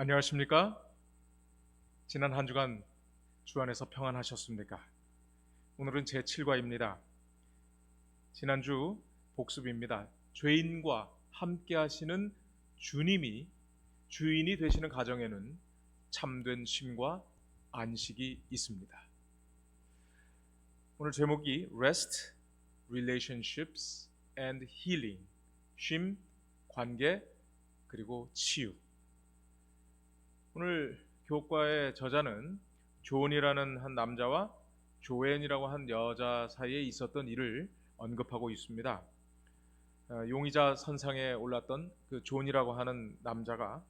안녕하십니까? 지난 한 주간 주 안에서 평안하셨습니까? 오늘은 제7과입니다. 지난주 복습입니다. 죄인과 함께 하시는 주님이 주인이 되시는 가정에는 참된 쉼과 안식이 있습니다. 오늘 제목이 Rest, Relationships and Healing. 쉼, 관계, 그리고 치유. 오늘 교과의 저자는 존이라는 한 남자와 조앤이라고 한 여자 사이에 있었던 일을 언급하고 있습니다. 용의자 선상에 올랐던 그 존이라고 하는 남자가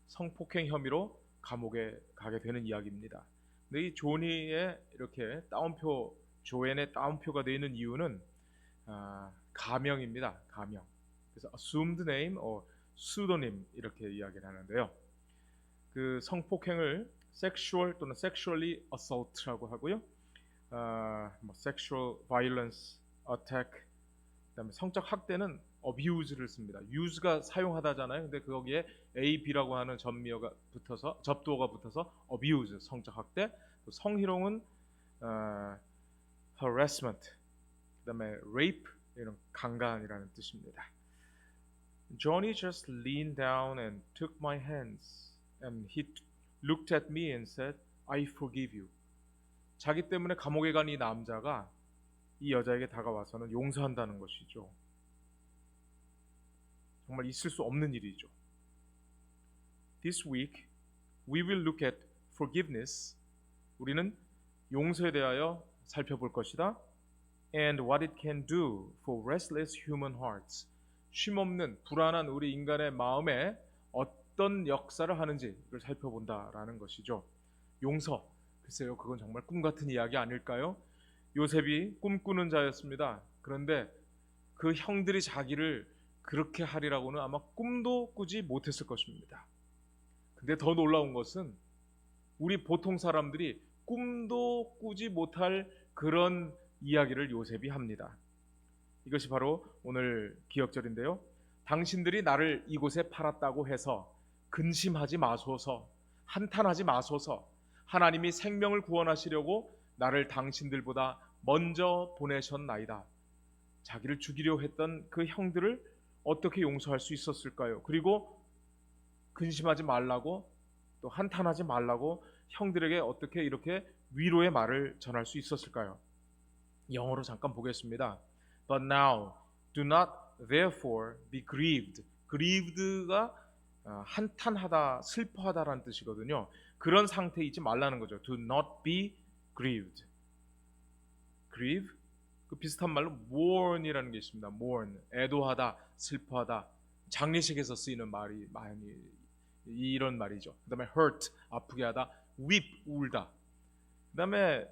성폭행 혐의로 감옥에 가게 되는 이야기입니다. 근데 이 존이의 이렇게 따옴표, 조앤의 따옴표가 되어 있는 이유는 가명입니다. 가명. 그래서 assumed name or pseudonym 이렇게 이야기를 하는데요. 그 성폭행을 sexual 또는 sexually assault라고 하고요. sexual violence attack, 그다음에 성적 학대는 abuse를 씁니다. use가 사용하다잖아요. 근데 거기에 ab라고 하는 접두어가 붙어서 abuse, 성적 학대. 또 성희롱은 harassment, 그다음에 rape, 이런 강간이라는 뜻입니다. Johnny just leaned down and took my hands. And he looked at me and said, I forgive you. 자기 때문에 감옥에 간 이 남자가 이 여자에게 다가와서는 용서한다는 것이죠. 정말 있을 수 없는 일이죠. This week, we will look at forgiveness. 우리는 용서에 대하여 살펴볼 것이다. And what it can do for restless human hearts. 쉼없는 불안한 우리 인간의 마음에 어떤 역사를 하는지를 살펴본다라는 것이죠. 용서, 글쎄요, 그건 정말 꿈 같은 이야기 아닐까요? 요셉이 꿈꾸는 자였습니다. 그런데 그 형들이 자기를 그렇게 하리라고는 아마 꿈도 꾸지 못했을 것입니다. 근데 더 놀라운 것은 우리 보통 사람들이 꿈도 꾸지 못할 그런 이야기를 요셉이 합니다. 이것이 바로 오늘 기억절인데요. 당신들이 나를 이곳에 팔았다고 해서 근심하지 마소서, 한탄하지 마소서. 하나님이 생명을 구원하시려고 나를 당신들보다 먼저 보내셨나이다. 자기를 죽이려 했던 그 형들을 어떻게 용서할 수 있었을까요? 그리고 근심하지 말라고, 또 한탄하지 말라고 형들에게 어떻게 이렇게 위로의 말을 전할 수 있었을까요? 영어로 잠깐 보겠습니다. But now do not therefore be grieved. grieved가 한탄하다, 슬퍼하다라는 뜻이거든요. 그런 상태에 있지 말라는 거죠. Do not be grieved. grieve, 그 비슷한 말로 mourn이라는 게 있습니다. mourn, 애도하다, 슬퍼하다. 장례식에서 쓰이는 말이 많이 이런 말이죠. 그 다음에 hurt, 아프게 하다, weep, 울다. 그 다음에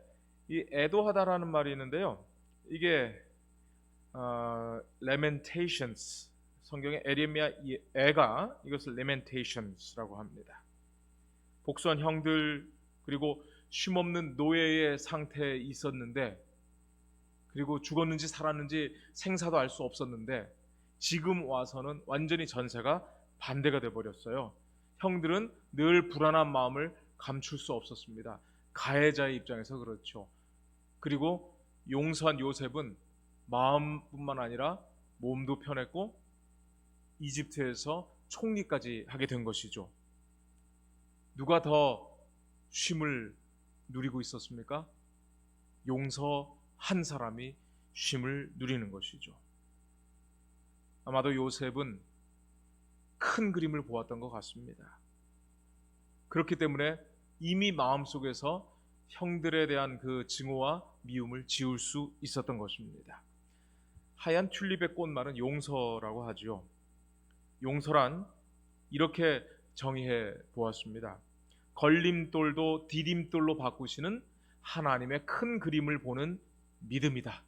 이 애도하다라는 말이 있는데요. 이게 lamentations, 성경의 에레미야 애가 이것을 lamentations라고 합니다. 복수한 형들, 그리고 쉼없는 노예의 상태에 있었는데, 그리고 죽었는지 살았는지 생사도 알 수 없었는데 지금 와서는 완전히 전세가 반대가 돼버렸어요. 형들은 늘 불안한 마음을 감출 수 없었습니다. 가해자의 입장에서 그렇죠. 그리고 용서한 요셉은 마음뿐만 아니라 몸도 편했고 이집트에서 총리까지 하게 된 것이죠. 누가 더 쉼을 누리고 있었습니까? 용서한 사람이 쉼을 누리는 것이죠. 아마도 요셉은 큰 그림을 보았던 것 같습니다. 그렇기 때문에 이미 마음속에서 형들에 대한 그 증오와 미움을 지울 수 있었던 것입니다. 하얀 튤립의 꽃말은 용서라고 하죠. 용서란 이렇게 정의해 보았습니다. 걸림돌도 디딤돌로 바꾸시는 하나님의 큰 그림을 보는 믿음이다.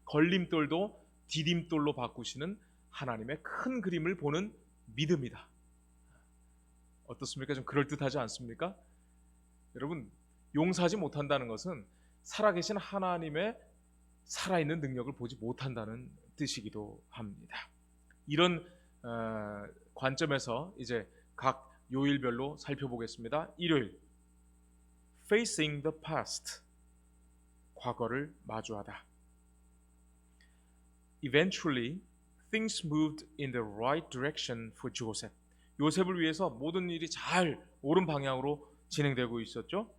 걸림돌도 디딤돌로 바꾸시는 하나님의 큰 그림을 보는 믿음이다. 어떻습니까? 좀 그럴듯하지 않습니까? 여러분, 용서하지 못한다는 것은 살아계신 하나님의 살아있는 능력을 보지 못한다는 뜻이기도 합니다. 이런 관점에서 이제 각 요일별로 살펴보겠습니다. 일요일, facing the past, 과거를 마주하다. Eventually, things moved in the right direction for Joseph. 요셉을 위해서 모든 일이 잘 옳은 방향으로 진행되고 있었죠.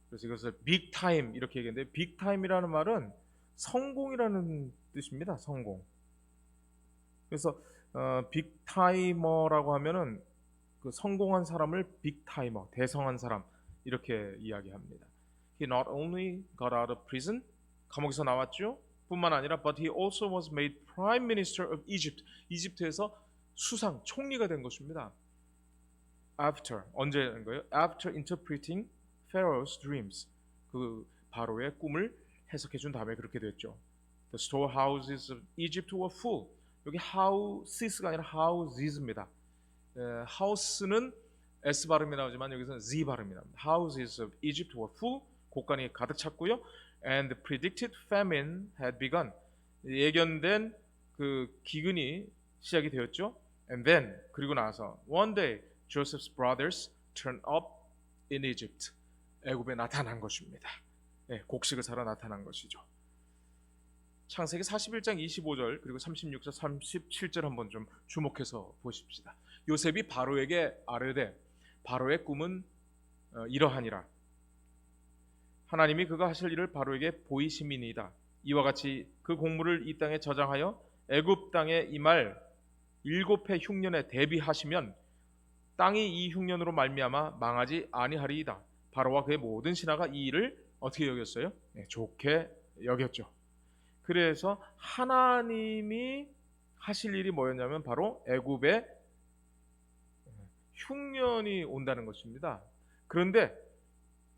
그래서 이것을 big time 이렇게 얘기했는데, big time이라는 말은 성공이라는 뜻입니다. 성공. 그래서 빅 타이머라고 하면은 그 성공한 사람을 빅 타이머, 대성한 사람 이렇게 이야기합니다. He not only got out of prison, 감옥에서 나왔죠. 뿐만 아니라 but he also was made prime minister of Egypt. 이집트에서 수상 총리가 된 것입니다. After 언제 된 거예요? After interpreting Pharaoh's dreams. 그 바로의 꿈을 해석해 준 다음에 그렇게 됐죠. The storehouses of Egypt were full. 여기 houses가 아니라 houses입니다. house는 S 발음이 나오지만 여기서는 Z 발음이 나옵니다. Houses of Egypt were full. 곡간이 가득 찼고요. And the predicted famine had begun. 예견된 그 기근이 시작이 되었죠. And then 그리고 나서 one day Joseph's brothers turned up in Egypt. 애굽에 나타난 것입니다. 네, 곡식을 사러 나타난 것이죠. 창세기 41장 25절 그리고 36절 37절 한번 좀 주목해서 보십시다. 요셉이 바로에게 아뢰되 바로의 꿈은 이러하니라. 하나님이 그가 하실 일을 바로에게 보이심이니이다. 이와 같이 그 곡물을 이 땅에 저장하여 애굽 땅에 임할 7해 흉년에 대비하시면 땅이 이 흉년으로 말미암아 망하지 아니하리이다. 바로와 그의 모든 신하가 이 일을 어떻게 여겼어요? 네, 좋게 여겼죠. 그래서 하나님이 하실 일이 뭐였냐면 바로 애굽에 흉년이 온다는 것입니다. 그런데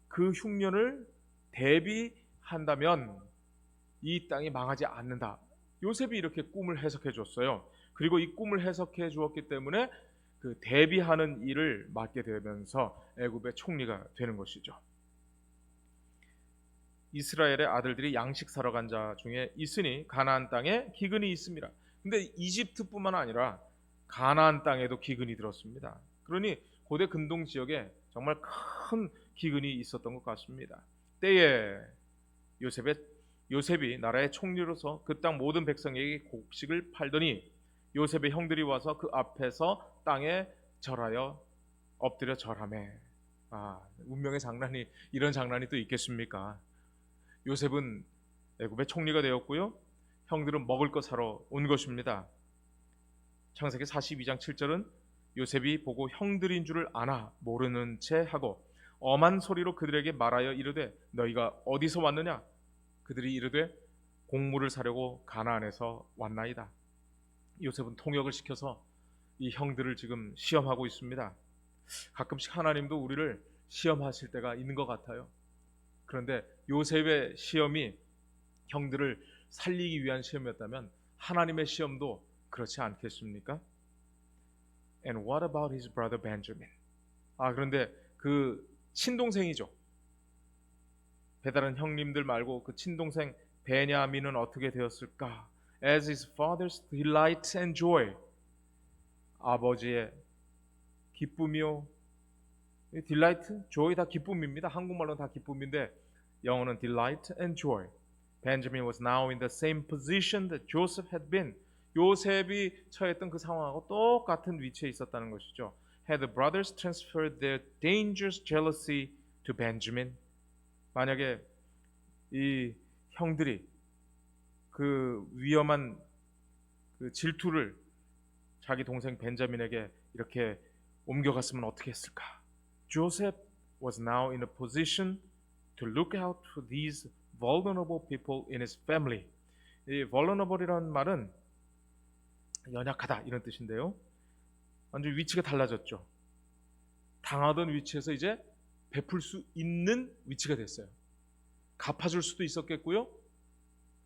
그 흉년을 대비한다면 이 땅이 망하지 않는다. 요셉이 이렇게 꿈을 해석해 줬어요. 그리고 이 꿈을 해석해 주었기 때문에 그 대비하는 일을 맡게 되면서 애굽의 총리가 되는 것이죠. 이스라엘의 아들들이 양식 사러 간 자 중에 있으니 가나안 땅에 기근이 있습니다. 근데 이집트뿐만 아니라 가나안 땅에도 기근이 들었습니다. 그러니 고대 근동 지역에 정말 큰 기근이 있었던 것 같습니다. 때에 요셉이 나라의 총리로서 그 땅 모든 백성에게 곡식을 팔더니 요셉의 형들이 와서 그 앞에서 땅에 절하여 엎드려 절하매. 운명의 장난이 이런 장난이 또 있겠습니까? 요셉은 애굽의 총리가 되었고요. 형들은 먹을 것 사러 온 것입니다. 창세기 42장 7절은 요셉이 보고 형들인 줄을 아나 모르는 채 하고 엄한 소리로 그들에게 말하여 이르되 너희가 어디서 왔느냐? 그들이 이르되 곡물을 사려고 가나안에서 왔나이다. 요셉은 통역을 시켜서 이 형들을 지금 시험하고 있습니다. 가끔씩 하나님도 우리를 시험하실 때가 있는 것 같아요. 그런데 요셉의 시험이 형들을 살리기 위한 시험이었다면 하나님의 시험도 그렇지 않겠습니까? And what about his brother Benjamin? 그런데 그 친동생이죠. 배다른 형님들 말고 그 친동생 베냐민은 어떻게 되었을까? As his father's delight and joy. 아버지의 기쁨이요. delight, joy 다 기쁨입니다. 한국말로는 다 기쁨인데 영어는 delight and joy. Benjamin was now in the same position that Joseph had been. 요셉이 처했던 그 상황하고 똑같은 위치에 있었다는 것이죠. Had the brothers transferred their dangerous jealousy to Benjamin? 만약에 이 형들이 그 위험한 그 질투를 자기 동생 벤자민에게 이렇게 옮겨갔으면 어떻게 했을까? Joseph was now in a position to look out for these vulnerable people in his family. 이 vulnerable이라는 말은 연약하다 이런 뜻인데요. 완전 위치가 달라졌죠. 당하던 위치에서 이제 베풀 수 있는 위치가 됐어요. 갚아줄 수도 있었겠고요.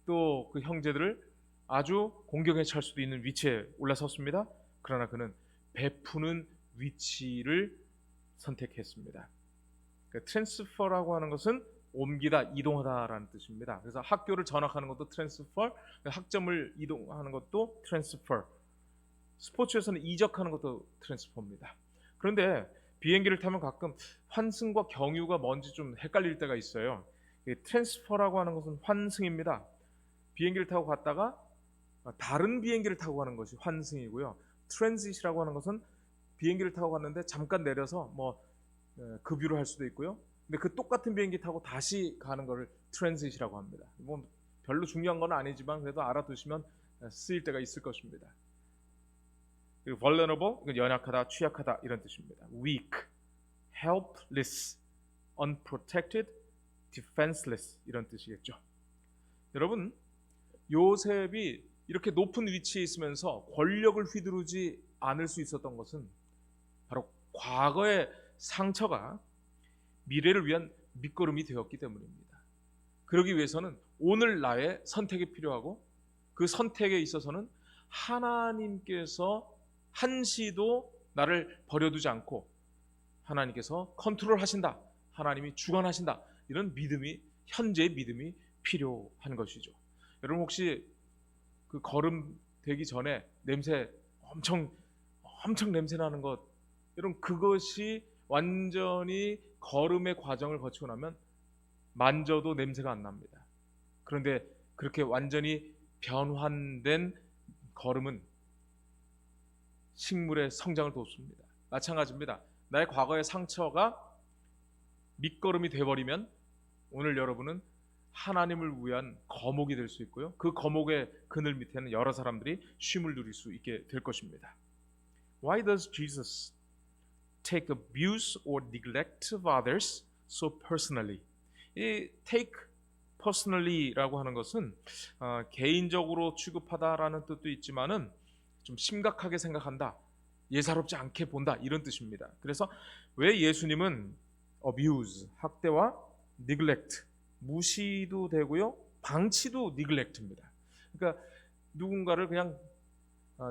또 그 형제들을 아주 공격에 처할 수도 있는 위치에 올라섰습니다. 그러나 그는 베푸는 위치를 선택했습니다. 그러니까 트랜스퍼라고 하는 것은 옮기다, 이동하다라는 뜻입니다. 그래서 학교를 전학하는 것도 트랜스퍼, 학점을 이동하는 것도 트랜스퍼, 스포츠에서는 이적하는 것도 트랜스퍼입니다. 그런데 비행기를 타면 가끔 환승과 경유가 뭔지 좀 헷갈릴 때가 있어요. 트랜스퍼라고 하는 것은 환승입니다. 비행기를 타고 갔다가 다른 비행기를 타고 가는 것이 환승이고요. 트랜짓이라고 하는 것은 비행기를 타고 갔는데 잠깐 내려서 뭐 급유를 할 수도 있고요. 근데 그 똑같은 비행기 타고 다시 가는 것을 트랜짓이라고 합니다. 뭐 별로 중요한 건 아니지만 그래도 알아두시면 쓰일 때가 있을 것입니다. 그리고 vulnerable, 이건 연약하다, 취약하다 이런 뜻입니다. weak, helpless, unprotected, defenseless 이런 뜻이겠죠. 여러분, 요셉이 이렇게 높은 위치에 있으면서 권력을 휘두르지 않을 수 있었던 것은 바로 과거의 상처가 미래를 위한 밑거름이 되었기 때문입니다. 그러기 위해서는 오늘 나의 선택이 필요하고 그 선택에 있어서는 하나님께서 한시도 나를 버려두지 않고 하나님께서 컨트롤 하신다, 하나님이 주관하신다, 이런 믿음이, 현재의 믿음이 필요한 것이죠. 여러분 혹시 그 걸음 되기 전에 냄새 엄청 냄새 나는 것, 여러분 그것이 완전히 걸음의 과정을 거치고 나면 만져도 냄새가 안 납니다. 그런데 그렇게 완전히 변환된 걸음은 식물의 성장을 돕습니다. 마찬가지입니다. 나의 과거의 상처가 밑거름이 되어버리면 오늘 여러분은 하나님을 위한 거목이 될 수 있고요. 그 거목의 그늘 밑에는 여러 사람들이 쉼을 누릴 수 있게 될 것입니다. Why does Jesus take abuse or neglect of others so personally? 이 take personally라고 하는 것은 개인적으로 취급하다라는 뜻도 있지만은 좀 심각하게 생각한다, 예사롭지 않게 본다 이런 뜻입니다. 그래서 왜 예수님은 abuse, 학대와 neglect, 무시도 되고요, 방치도 neglect입니다. 그러니까 누군가를 그냥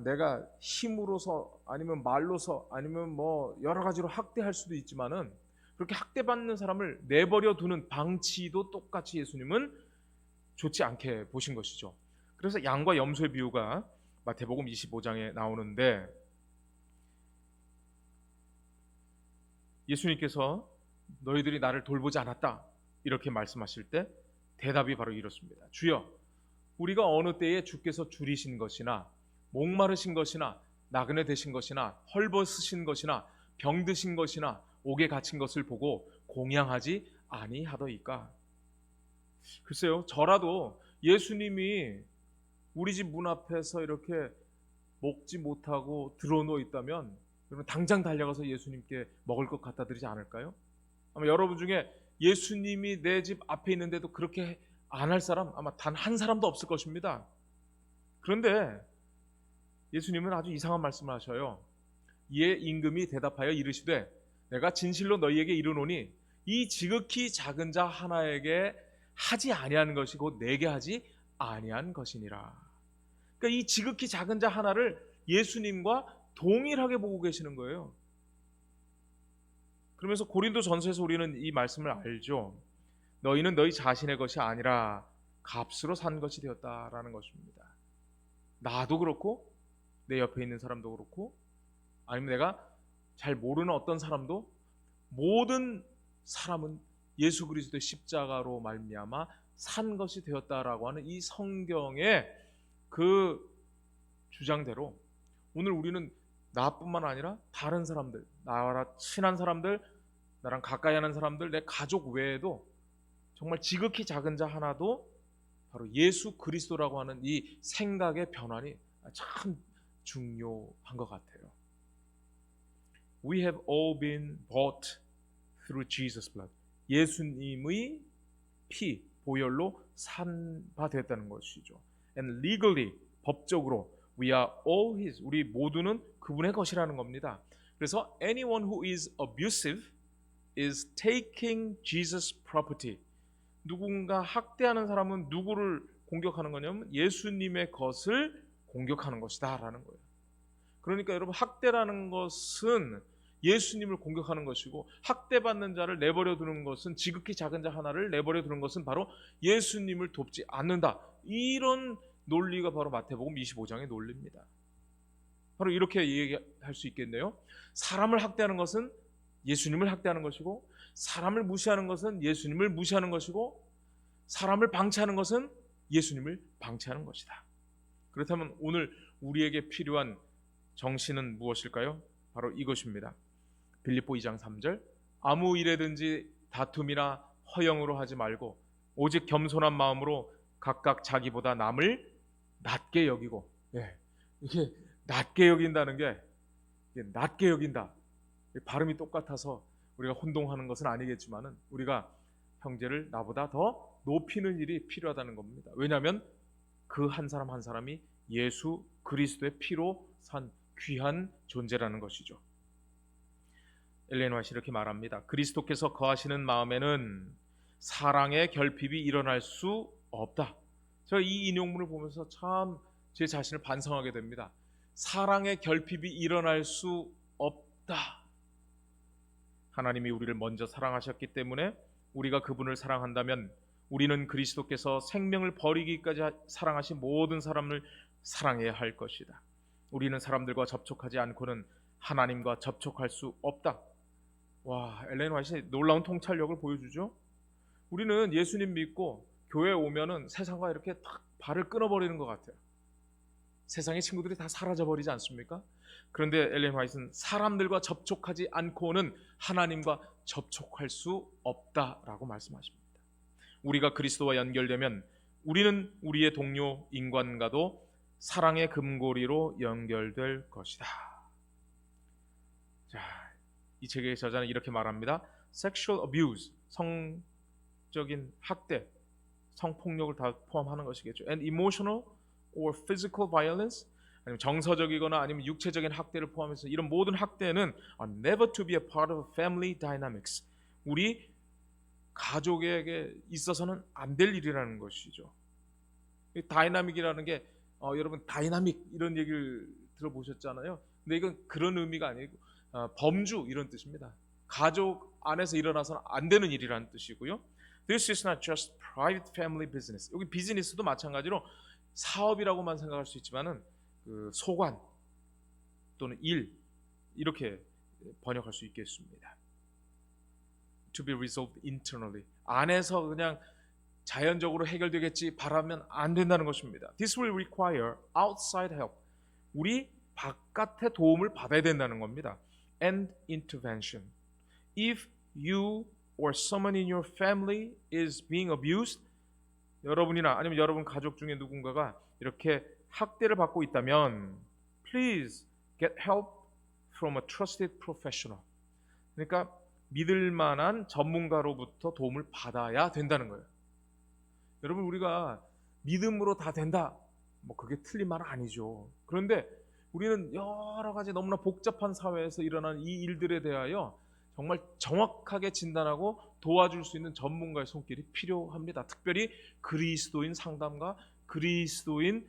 내가 힘으로서 아니면 말로서 아니면 뭐 여러 가지로 학대할 수도 있지만은 그렇게 학대받는 사람을 내버려 두는 방치도 똑같이 예수님은 좋지 않게 보신 것이죠. 그래서 양과 염소의 비유가 마태복음 25장에 나오는데 예수님께서 너희들이 나를 돌보지 않았다 이렇게 말씀하실 때 대답이 바로 이렇습니다. 주여, 우리가 어느 때에 주께서 줄이신 것이나 목마르신 것이나 나그네 되신 것이나 헐벗으신 것이나 병드신 것이나 옥에 갇힌 것을 보고 공양하지 아니하더이까. 글쎄요, 저라도 예수님이 우리 집 문 앞에서 이렇게 먹지 못하고 들어누워 있다면 여러분 당장 달려가서 예수님께 먹을 것 갖다 드리지 않을까요? 아마 여러분 중에 예수님이 내 집 앞에 있는데도 그렇게 안 할 사람 아마 단 한 사람도 없을 것입니다. 그런데 예수님은 아주 이상한 말씀을 하셔요. 이에 임금이 대답하여 이르시되 내가 진실로 너희에게 이르노니 이 지극히 작은 자 하나에게 하지 아니한 것이 곧 내게 하지 아니한 것이니라. 그러니까 이 지극히 작은 자 하나를 예수님과 동일하게 보고 계시는 거예요. 그러면서 고린도 전서에서 우리는 이 말씀을 알죠. 너희는 너희 자신의 것이 아니라 값으로 산 것이 되었다라는 것입니다. 나도 그렇고 내 옆에 있는 사람도 그렇고 아니면 내가 잘 모르는 어떤 사람도 모든 사람은 예수 그리스도의 십자가로 말미암아 산 것이 되었다라고 하는 이 성경의 그 주장대로 오늘 우리는 나뿐만 아니라 다른 사람들, 나와 친한 사람들, 나랑 가까이 하는 사람들, 내 가족 외에도 정말 지극히 작은 자 하나도 바로 예수 그리스도라고 하는 이 생각의 변환이 참 중요한 것 같아요. We have all been bought through Jesus' blood. 예수님의 피, 보혈로 산 바 되었다는 것이죠. And legally, 법적으로 we are all his. 우리 모두는 그분의 것이라는 겁니다. 그래서 anyone who is abusive is taking Jesus' property. 누군가 학대하는 사람은 누구를 공격하는 거냐면 예수님의 것을 공격하는 것이다 라는 거예요. 그러니까 여러분 학대라는 것은 예수님을 공격하는 것이고 학대받는 자를 내버려 두는 것은 지극히 작은 자 하나를 내버려 두는 것은 바로 예수님을 돕지 않는다. 이런 논리가 바로 마태복음 25장의 논리입니다. 바로 이렇게 얘기할 수 있겠네요. 사람을 학대하는 것은 예수님을 학대하는 것이고, 사람을 무시하는 것은 예수님을 무시하는 것이고, 사람을 방치하는 것은 예수님을 방치하는 것이다. 그렇다면 오늘 우리에게 필요한 정신은 무엇일까요? 바로 이것입니다. 빌립보 2장 3절, 아무 일에든지 다툼이나 허영으로 하지 말고 오직 겸손한 마음으로 각각 자기보다 남을 낮게 여기고. 이게 낮게 여긴다는 게, 낮게 여긴다, 발음이 똑같아서 우리가 혼동하는 것은 아니겠지만은 우리가 형제를 나보다 더 높이는 일이 필요하다는 겁니다. 왜냐하면 그 한 사람 한 사람이 예수 그리스도의 피로 산 귀한 존재라는 것이죠. 엘렌 화이트 이렇게 말합니다. 그리스도께서 거하시는 마음에는 사랑의 결핍이 일어날 수 없다. 제가 이 인용문을 보면서 참 제 자신을 반성하게 됩니다. 사랑의 결핍이 일어날 수 없다. 하나님이 우리를 먼저 사랑하셨기 때문에 우리가 그분을 사랑한다면 우리는 그리스도께서 생명을 버리기까지 사랑하신 모든 사람을 사랑해야 할 것이다. 우리는 사람들과 접촉하지 않고는 하나님과 접촉할 수 없다. 와, 엘렌 화이트 놀라운 통찰력을 보여주죠. 우리는 예수님 믿고 교회에 오면은 세상과 이렇게 딱 발을 끊어버리는 것 같아요. 세상의 친구들이 다 사라져버리지 않습니까? 그런데 엘렌 화이트는 사람들과 접촉하지 않고는 하나님과 접촉할 수 없다라고 말씀하십니다. 우리가 그리스도와 연결되면 우리는 우리의 동료 인간과도 사랑의 금고리로 연결될 것이다. 자, 이 책의 저자는 이렇게 말합니다. Sexual abuse, 성적인 학대, 성폭력을 다 포함하는 것이겠죠. And emotional or physical violence, 아니면 정서적이거나 아니면 육체적인 학대를 포함해서 이런 모든 학대는 are never to be a part of family dynamics. 우리 가족에게 있어서는 안 될 일이라는 것이죠. 다이나믹이라는 게 여러분 다이나믹 이런 얘기를 들어보셨잖아요. 근데 이건 그런 의미가 아니고 범주 이런 뜻입니다. 가족 안에서 일어나서는 안 되는 일이라는 뜻이고요. This is not just private family business. 여기 비즈니스도 마찬가지로 사업이라고만 생각할 수 있지만은 그 소관 또는 일 이렇게 번역할 수 있겠습니다. To be resolved internally. 안에서 그냥 자연적으로 해결되겠지 바라면 안 된다는 것입니다. This will require outside help. 우리 바깥의 도움을 받아야 된다는 겁니다. And intervention. If you or someone in your family is being abused, 여러분이나 아니면 여러분 가족 중에 누군가가 이렇게 학대를 받고 있다면 please get help from a trusted professional. 그러니까 믿을 만한 전문가로부터 도움을 받아야 된다는 거예요. 여러분, 우리가 믿음으로 다 된다, 뭐 그게 틀린 말은 아니죠. 그런데 우리는 여러 가지 너무나 복잡한 사회에서 일어나는 이 일들에 대하여 정말 정확하게 진단하고 도와줄 수 있는 전문가의 손길이 필요합니다. 특별히 그리스도인 상담가, 그리스도인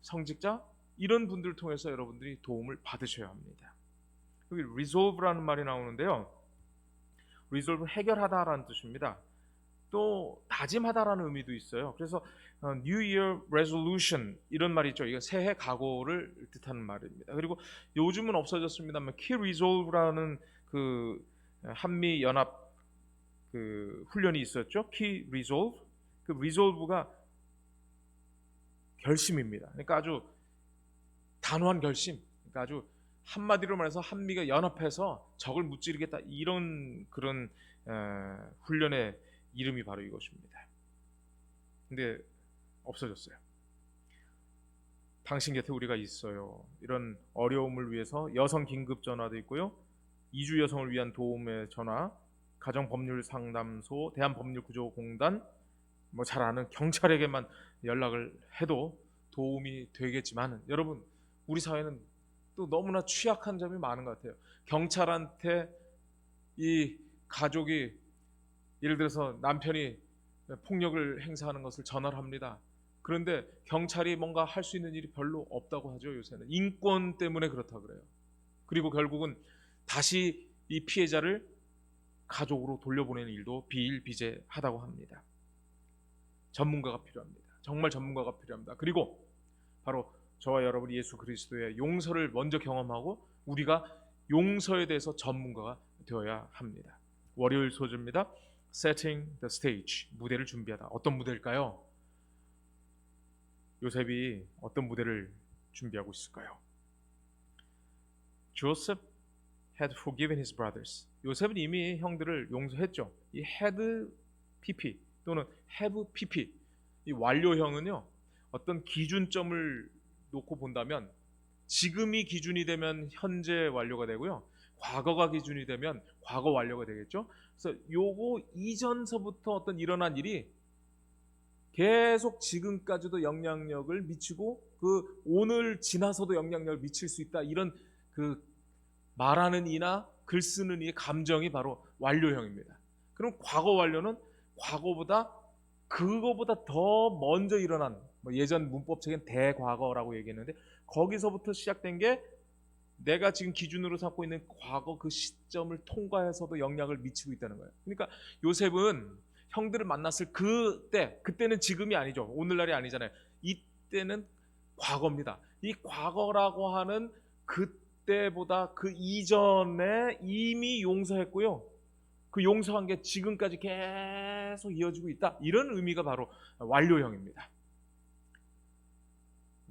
성직자, 이런 분들을 통해서 여러분들이 도움을 받으셔야 합니다. 여기 resolve라는 말이 나오는데요. resolve 해결하다라는 뜻입니다. 또 다짐하다라는 의미도 있어요. 그래서 New Year Resolution 이런 말이 있죠. 이거 새해 각오를 뜻하는 말입니다. 그리고 요즘은 없어졌습니다만 Key Resolve라는 그 한미 연합 그 훈련이 있었죠. Key Resolve. 그 Resolve가 결심입니다. 그러니까 아주 단호한 결심. 그러니까 아주 한마디로 말해서 한미가 연합해서 적을 무찌르겠다, 이런 그런 훈련의 이름이 바로 이것입니다. 근데 없어졌어요. 당신 곁에 우리가 있어요. 이런 어려움을 위해서 여성 긴급 전화도 있고요. 이주 여성을 위한 도움의 전화, 가정법률상담소, 대한법률구조공단, 뭐 잘 아는 경찰에게만 연락을 해도 도움이 되겠지만 여러분, 우리 사회는 또 너무나 취약한 점이 많은 것 같아요. 경찰한테 이 가족이 예를 들어서 남편이 폭력을 행사하는 것을 전화를 합니다. 그런데 경찰이 뭔가 할 수 있는 일이 별로 없다고 하죠. 요새는 인권 때문에 그렇다 그래요. 그리고 결국은 다시 이 피해자를 가족으로 돌려보내는 일도 비일비재하다고 합니다. 전문가가 필요합니다. 정말 전문가가 필요합니다. 그리고 바로 저와 여러분이 예수 그리스도의 용서를 먼저 경험하고 우리가 용서에 대해서 전문가가 되어야 합니다. 월요일 소주입니다. Setting the stage, 무대를 준비하다. 어떤 무대일까요? 요셉이 어떤 무대를 준비하고 있을까요? Joseph had forgiven his brothers. 요셉은 이미 형들을 용서했죠. 이 had pp 또는 have pp, 이 완료형은요, 어떤 기준점을 놓고 본다면 지금이 기준이 되면 현재 완료가 되고요, 과거가 기준이 되면 과거 완료가 되겠죠. 그래서 요거 이전서부터 어떤 일어난 일이 계속 지금까지도 영향력을 미치고 그 오늘 지나서도 영향력을 미칠 수 있다, 이런 그 말하는 이나 글 쓰는 이의 감정이 바로 완료형입니다. 그럼 과거 완료는 과거보다 그거보다 더 먼저 일어난, 예전 문법책엔 대과거라고 얘기했는데 거기서부터 시작된 게 내가 지금 기준으로 삼고 있는 과거 그 시점을 통과해서도 영향을 미치고 있다는 거예요. 그러니까 요셉은 형들을 만났을 그때는 지금이 아니죠. 오늘날이 아니잖아요. 이때는 과거입니다. 이 과거라고 하는 그때보다 그 이전에 이미 용서했고요, 그 용서한 게 지금까지 계속 이어지고 있다, 이런 의미가 바로 완료형입니다.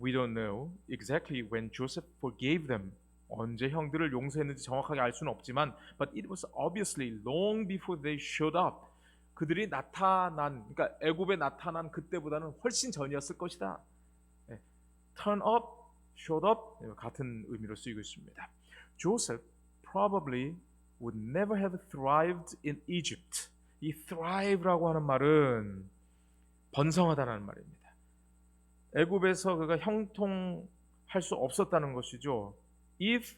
We don't know exactly when Joseph forgave them. 언제 형들을 용서했는지 정확하게 알 수는 없지만 but it was obviously long before they showed up. 그들이 나타난, 그러니까 애굽에 나타난 그때보다는 훨씬 전이었을 것이다. turn up, showed up 같은 의미로 쓰이고 있습니다. Joseph probably would never have thrived in Egypt. 이 thrive라고 하는 말은 번성하다는 말입니다. 애굽에서 그가 형통할 수 없었다는 것이죠. If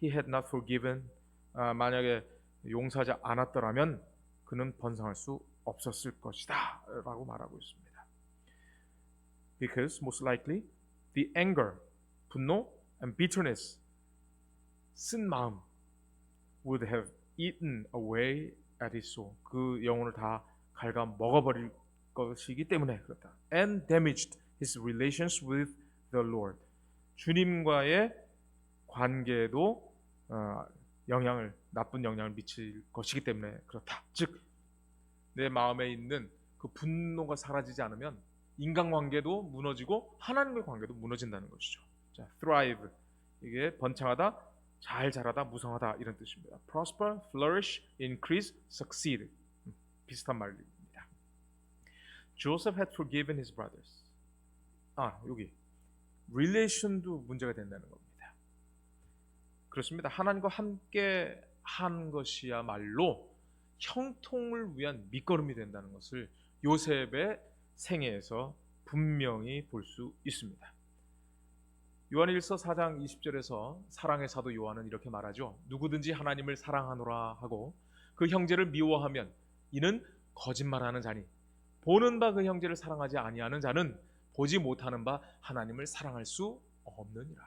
he had not forgiven, 만약에 용서하지 않았더라면 그는 번성할 수 없었을 것이다 라고 말하고 있습니다. Because most likely the anger, 분노 and bitterness, 쓴 마음 would have eaten away at his soul. 그 영혼을 다 갉아 먹어버릴 것이기 때문에 그렇다. And damaged his relations with the Lord. 주님과의 관계에도 나쁜 영향을 미칠 것이기 때문에 그렇다. 즉, 내 마음에 있는 그 분노가 사라지지 않으면 인간관계도 무너지고 하나님과의 관계도 무너진다는 것이죠. 자, thrive, 이게 번창하다, 잘 자라다, 무성하다, 이런 뜻입니다. prosper, flourish, increase, succeed, 비슷한 말입니다. Joseph had forgiven his brothers. 여기 relation도 문제가 된다는 겁니다. 그렇습니다. 하나님과 함께 한 것이야말로 형통을 위한 밑거름이 된다는 것을 요셉의 생애에서 분명히 볼 수 있습니다. 요한일서 4장 20절에서 사랑의 사도 요한은 이렇게 말하죠. 누구든지 하나님을 사랑하노라 하고 그 형제를 미워하면 이는 거짓말하는 자니 보는 바 그 형제를 사랑하지 아니하는 자는 보지 못하는 바 하나님을 사랑할 수 없느니라.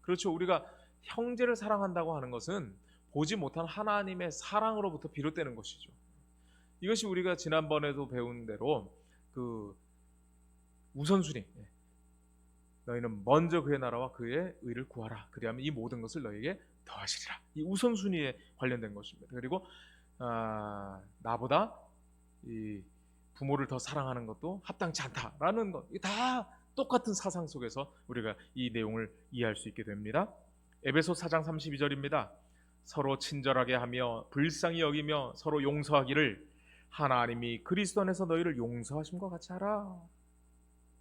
그렇죠. 우리가 형제를 사랑한다고 하는 것은 보지 못한 하나님의 사랑으로부터 비롯되는 것이죠. 이것이 우리가 지난번에도 배운 대로 그 우선순위, 너희는 먼저 그의 나라와 그의 의를 구하라. 그리하면 이 모든 것을 너희에게 더하시리라. 이 우선순위에 관련된 것입니다. 그리고 나보다 이 부모를 더 사랑하는 것도 합당치 않다라는 것, 다 똑같은 사상 속에서 우리가 이 내용을 이해할 수 있게 됩니다. 에베소 4장 32절입니다. 서로 친절하게 하며 불쌍히 여기며 서로 용서하기를 하나님이 그리스도 안에서 너희를 용서하심과 같이 하라.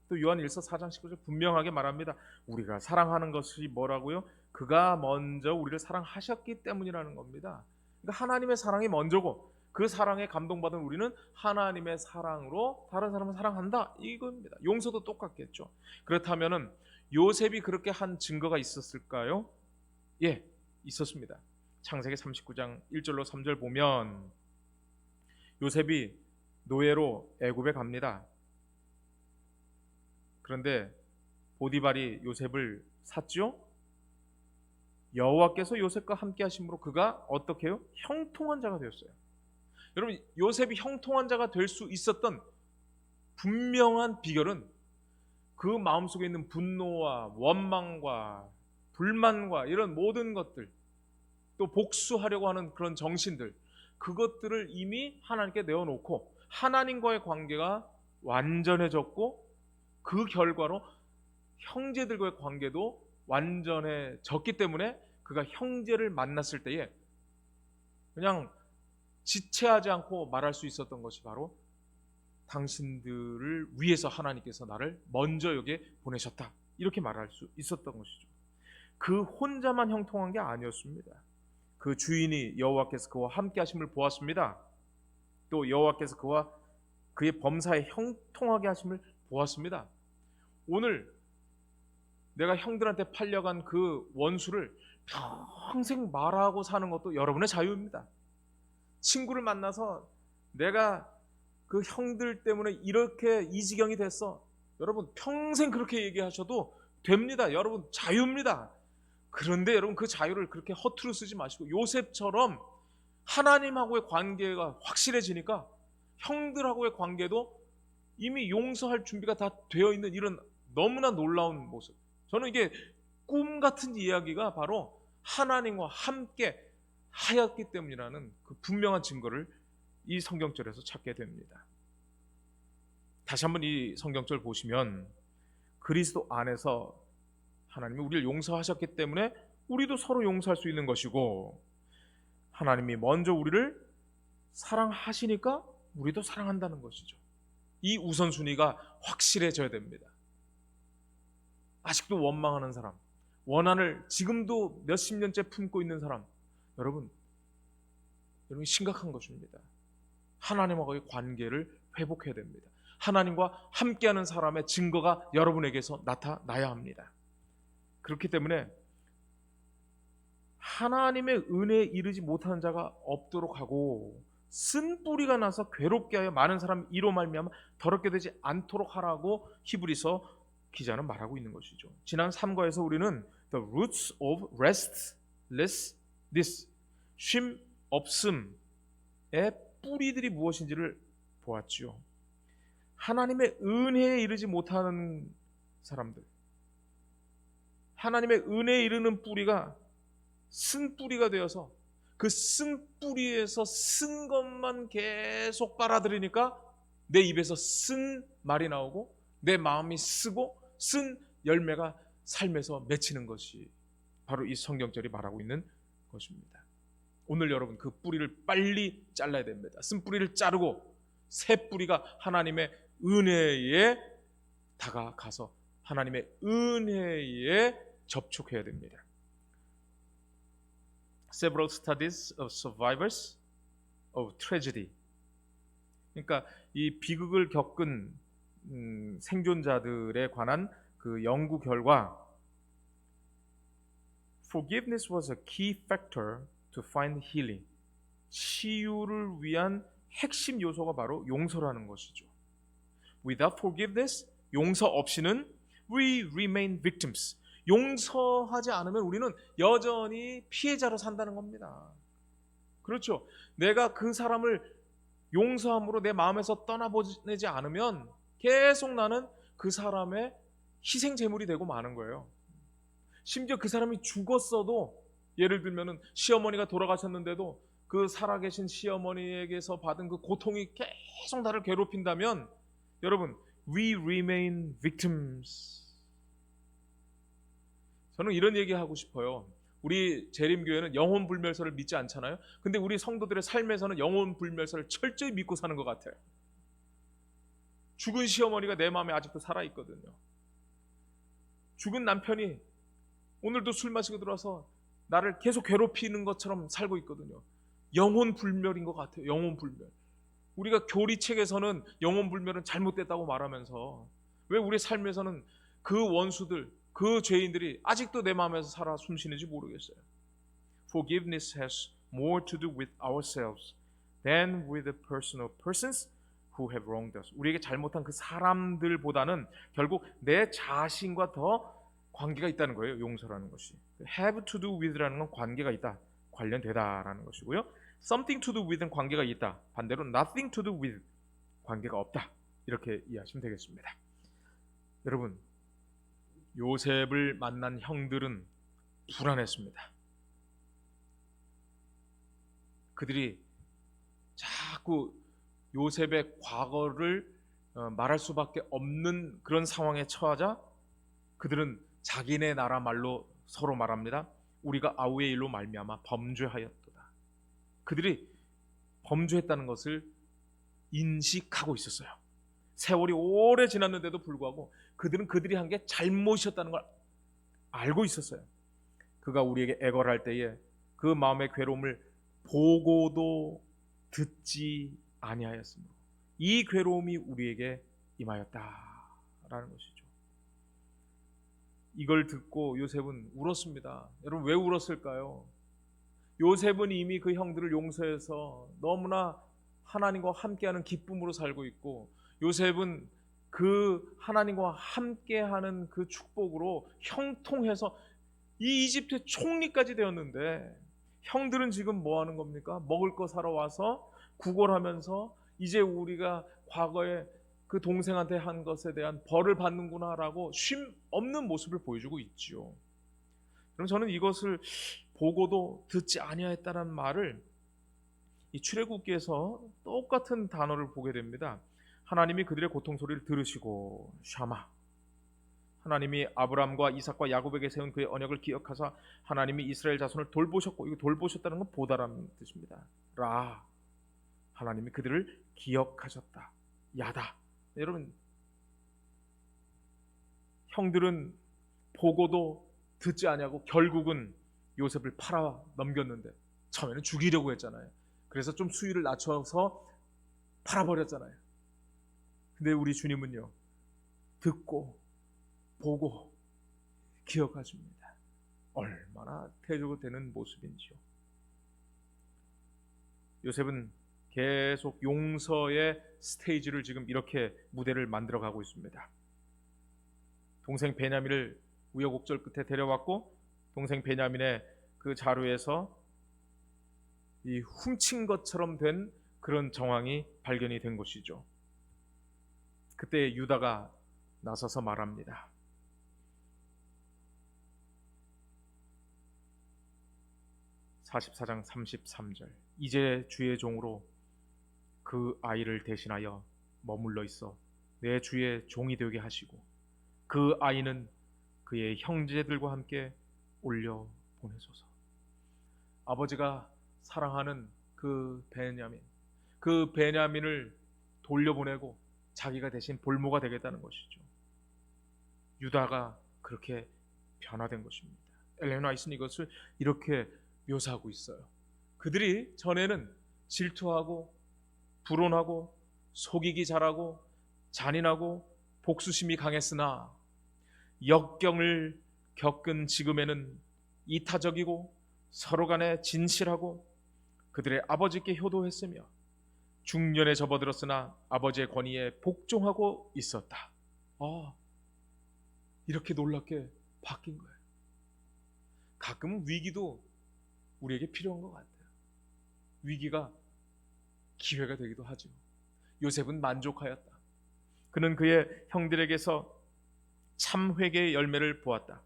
또 요한일서 4장 19절 분명하게 말합니다. 우리가 사랑하는 것이 뭐라고요? 그가 먼저 우리를 사랑하셨기 때문이라는 겁니다. 그러니까 하나님의 사랑이 먼저고 그 사랑에 감동받은 우리는 하나님의 사랑으로 다른 사람을 사랑한다, 이겁니다. 용서도 똑같겠죠. 그렇다면은 요셉이 그렇게 한 증거가 있었을까요? 예, 있었습니다. 창세기 39장 1절로 3절 보면 요셉이 노예로 애굽에 갑니다. 그런데 보디발이 요셉을 샀죠. 여호와께서 요셉과 함께 하심으로 그가 어떻게 해요? 형통한 자가 되었어요. 여러분, 요셉이 형통한 자가 될 수 있었던 분명한 비결은 그 마음속에 있는 분노와 원망과 불만과 이런 모든 것들, 또 복수하려고 하는 그런 정신들, 그것들을 이미 하나님께 내어놓고 하나님과의 관계가 완전해졌고, 그 결과로 형제들과의 관계도 완전해졌기 때문에 그가 형제를 만났을 때에 그냥 지체하지 않고 말할 수 있었던 것이 바로 당신들을 위해서 하나님께서 나를 먼저 여기에 보내셨다, 이렇게 말할 수 있었던 것이죠. 그 혼자만 형통한 게 아니었습니다. 그 주인이 여호와께서 그와 함께 하심을 보았습니다. 또 여호와께서 그와 그의 범사에 형통하게 하심을 보았습니다. 오늘 내가 형들한테 팔려간 그 원수를 평생 말하고 사는 것도 여러분의 자유입니다. 친구를 만나서 내가 그 형들 때문에 이렇게 이 지경이 됐어, 여러분 평생 그렇게 얘기하셔도 됩니다. 여러분 자유입니다. 그런데 여러분 그 자유를 그렇게 허투루 쓰지 마시고, 요셉처럼 하나님하고의 관계가 확실해지니까 형들하고의 관계도 이미 용서할 준비가 다 되어 있는 이런 너무나 놀라운 모습. 저는 이게 꿈 같은 이야기가 바로 하나님과 함께 하였기 때문이라는 그 분명한 증거를 이 성경절에서 찾게 됩니다. 다시 한번 이 성경절 보시면 그리스도 안에서 하나님이 우리를 용서하셨기 때문에 우리도 서로 용서할 수 있는 것이고, 하나님이 먼저 우리를 사랑하시니까 우리도 사랑한다는 것이죠. 이 우선순위가 확실해져야 됩니다. 아직도 원망하는 사람, 원한을 지금도 몇십 년째 품고 있는 사람, 여러분 심각한 것입니다. 하나님과의 관계를 회복해야 됩니다. 하나님과 함께하는 사람의 증거가 여러분에게서 나타나야 합니다. 그렇기 때문에 하나님의 은혜에 이르지 못하는 자가 없도록 하고, 쓴 뿌리가 나서 괴롭게 하여 많은 사람이 이로 말미암아 더럽게 되지 않도록 하라고 히브리서 기자는 말하고 있는 것이죠. 지난 3과에서 우리는 the roots of restlessness, 쉼 없음의 뿌리들이 무엇인지를 보았지요. 하나님의 은혜에 이르지 못하는 사람들, 하나님의 은혜에 이르는 뿌리가 쓴 뿌리가 되어서 그 쓴 뿌리에서 쓴 것만 계속 빨아들이니까 내 입에서 쓴 말이 나오고 내 마음이 쓰고 쓴 열매가 삶에서 맺히는 것이 바로 이 성경절이 말하고 있는 것입니다. 오늘 여러분 그 뿌리를 빨리 잘라야 됩니다. 쓴 뿌리를 자르고 새 뿌리가 하나님의 은혜에 다가가서 하나님의 은혜에 접촉해야 됩니다. Several studies of survivors of tragedy. 그러니까 이 비극을 겪은 생존자들에 관한 그 연구 결과, forgiveness was a key factor to find healing. 치유를 위한 핵심 요소가 바로 용서라는 것이죠. Without forgiveness, 용서 없이는 we remain victims. 용서하지 않으면 우리는 여전히 피해자로 산다는 겁니다. 그렇죠. 내가 그 사람을 용서함으로 내 마음에서 떠나보내지 않으면 계속 나는 그 사람의 희생 제물이 되고 마는 거예요. 심지어 그 사람이 죽었어도, 예를 들면은 시어머니가 돌아가셨는데도 그 살아계신 시어머니에게서 받은 그 고통이 계속 나를 괴롭힌다면, 여러분, we remain victims. 저는 이런 얘기 하고 싶어요. 우리 재림교회는 영혼불멸설을 믿지 않잖아요. 근데 우리 성도들의 삶에서는 영혼불멸설을 철저히 믿고 사는 것 같아요. 죽은 시어머니가 내 마음에 아직도 살아있거든요. 죽은 남편이 오늘도 술 마시고 들어와서 나를 계속 괴롭히는 것처럼 살고 있거든요. 영혼불멸인 것 같아요. 영혼불멸. 우리가 교리책에서는 영혼불멸은 잘못됐다고 말하면서 왜 우리 삶에서는 그 원수들, 그 죄인들이 아직도 내 마음에서 살아 숨쉬는지 모르겠어요. Forgiveness has more to do with ourselves than with the persons who have wronged us. 우리에게 잘못한 그 사람들보다는 결국 내 자신과 더 관계가 있다는 거예요. 용서라는 것이. have to do with라는 건 관계가 있다, 관련되다라는 것이고요. something to do with는 관계가 있다, 반대로 nothing to do with, 관계가 없다, 이렇게 이해하시면 되겠습니다. 여러분, 요셉을 만난 형들은 불안했습니다. 그들이 자꾸 요셉의 과거를 말할 수밖에 없는 그런 상황에 처하자 그들은 자기네 나라 말로 서로 말합니다. 우리가 아우의 일로 말미암아 범죄하였도다. 그들이 범죄했다는 것을 인식하고 있었어요. 세월이 오래 지났는데도 불구하고 그들은 그들이 한 게 잘못이었다는 걸 알고 있었어요. 그가 우리에게 애걸할 때에 그 마음의 괴로움을 보고도 듣지 아니하였으므로 이 괴로움이 우리에게 임하였다라는 것이죠. 이걸 듣고 요셉은 울었습니다. 여러분, 왜 울었을까요? 요셉은 이미 그 형들을 용서해서 너무나 하나님과 함께하는 기쁨으로 살고 있고, 요셉은 그 하나님과 함께하는 그 축복으로 형통해서 이 이집트의 총리까지 되었는데, 형들은 지금 뭐 하는 겁니까? 먹을 거 사러 와서 구걸하면서 이제 우리가 과거에 그 동생한테 한 것에 대한 벌을 받는구나라고 쉼 없는 모습을 보여주고 있지요. 그럼 저는 이것을 보고도 듣지 아니하였다는 말을 이 출애굽기에서 똑같은 단어를 보게 됩니다. 하나님이 그들의 고통 소리를 들으시고 샤마, 하나님이 아브라함과 이삭과 야곱에게 세운 그의 언약을 기억하사 하나님이 이스라엘 자손을 돌보셨고, 이거 돌보셨다는 건 보다라는 뜻입니다. 라, 하나님이 그들을 기억하셨다. 야다. 여러분, 형들은 보고도 듣지 아니하고 결국은 요셉을 팔아 넘겼는데, 처음에는 죽이려고 했잖아요. 그래서 좀 수위를 낮춰서 팔아버렸잖아요. 근데 우리 주님은요, 듣고 보고 기억하십니다. 얼마나 태조가 되는 모습인지요. 요셉은 계속 용서의 스테이지를 지금 이렇게 무대를 만들어가고 있습니다. 동생 베냐민을 우여곡절 끝에 데려왔고, 동생 베냐민의 그 자루에서 이 훔친 것처럼 된 그런 정황이 발견이 된 것이죠. 그때 유다가 나서서 말합니다. 44장 33절, 이제 주의 종으로 그 아이를 대신하여 머물러 있어 내 주의 종이 되게 하시고 그 아이는 그의 형제들과 함께 올려 보내소서. 아버지가 사랑하는 그 베냐민을 돌려보내고 자기가 대신 볼모가 되겠다는 것이죠. 유다가 그렇게 변화된 것입니다. 엘렌 화이트는 이것을 이렇게 묘사하고 있어요. 그들이 전에는 질투하고 불온하고 속이기 잘하고 잔인하고 복수심이 강했으나 역경을 겪은 지금에는 이타적이고 서로 간에 진실하고 그들의 아버지께 효도했으며 중년에 접어들었으나 아버지의 권위에 복종하고 있었다. 이렇게 놀랍게 바뀐 거예요. 가끔은 위기도 우리에게 필요한 것 같아요. 위기가 기회가 되기도 하죠. 요셉은 만족하였다. 그는 그의 형들에게서 참 회개의 열매를 보았다.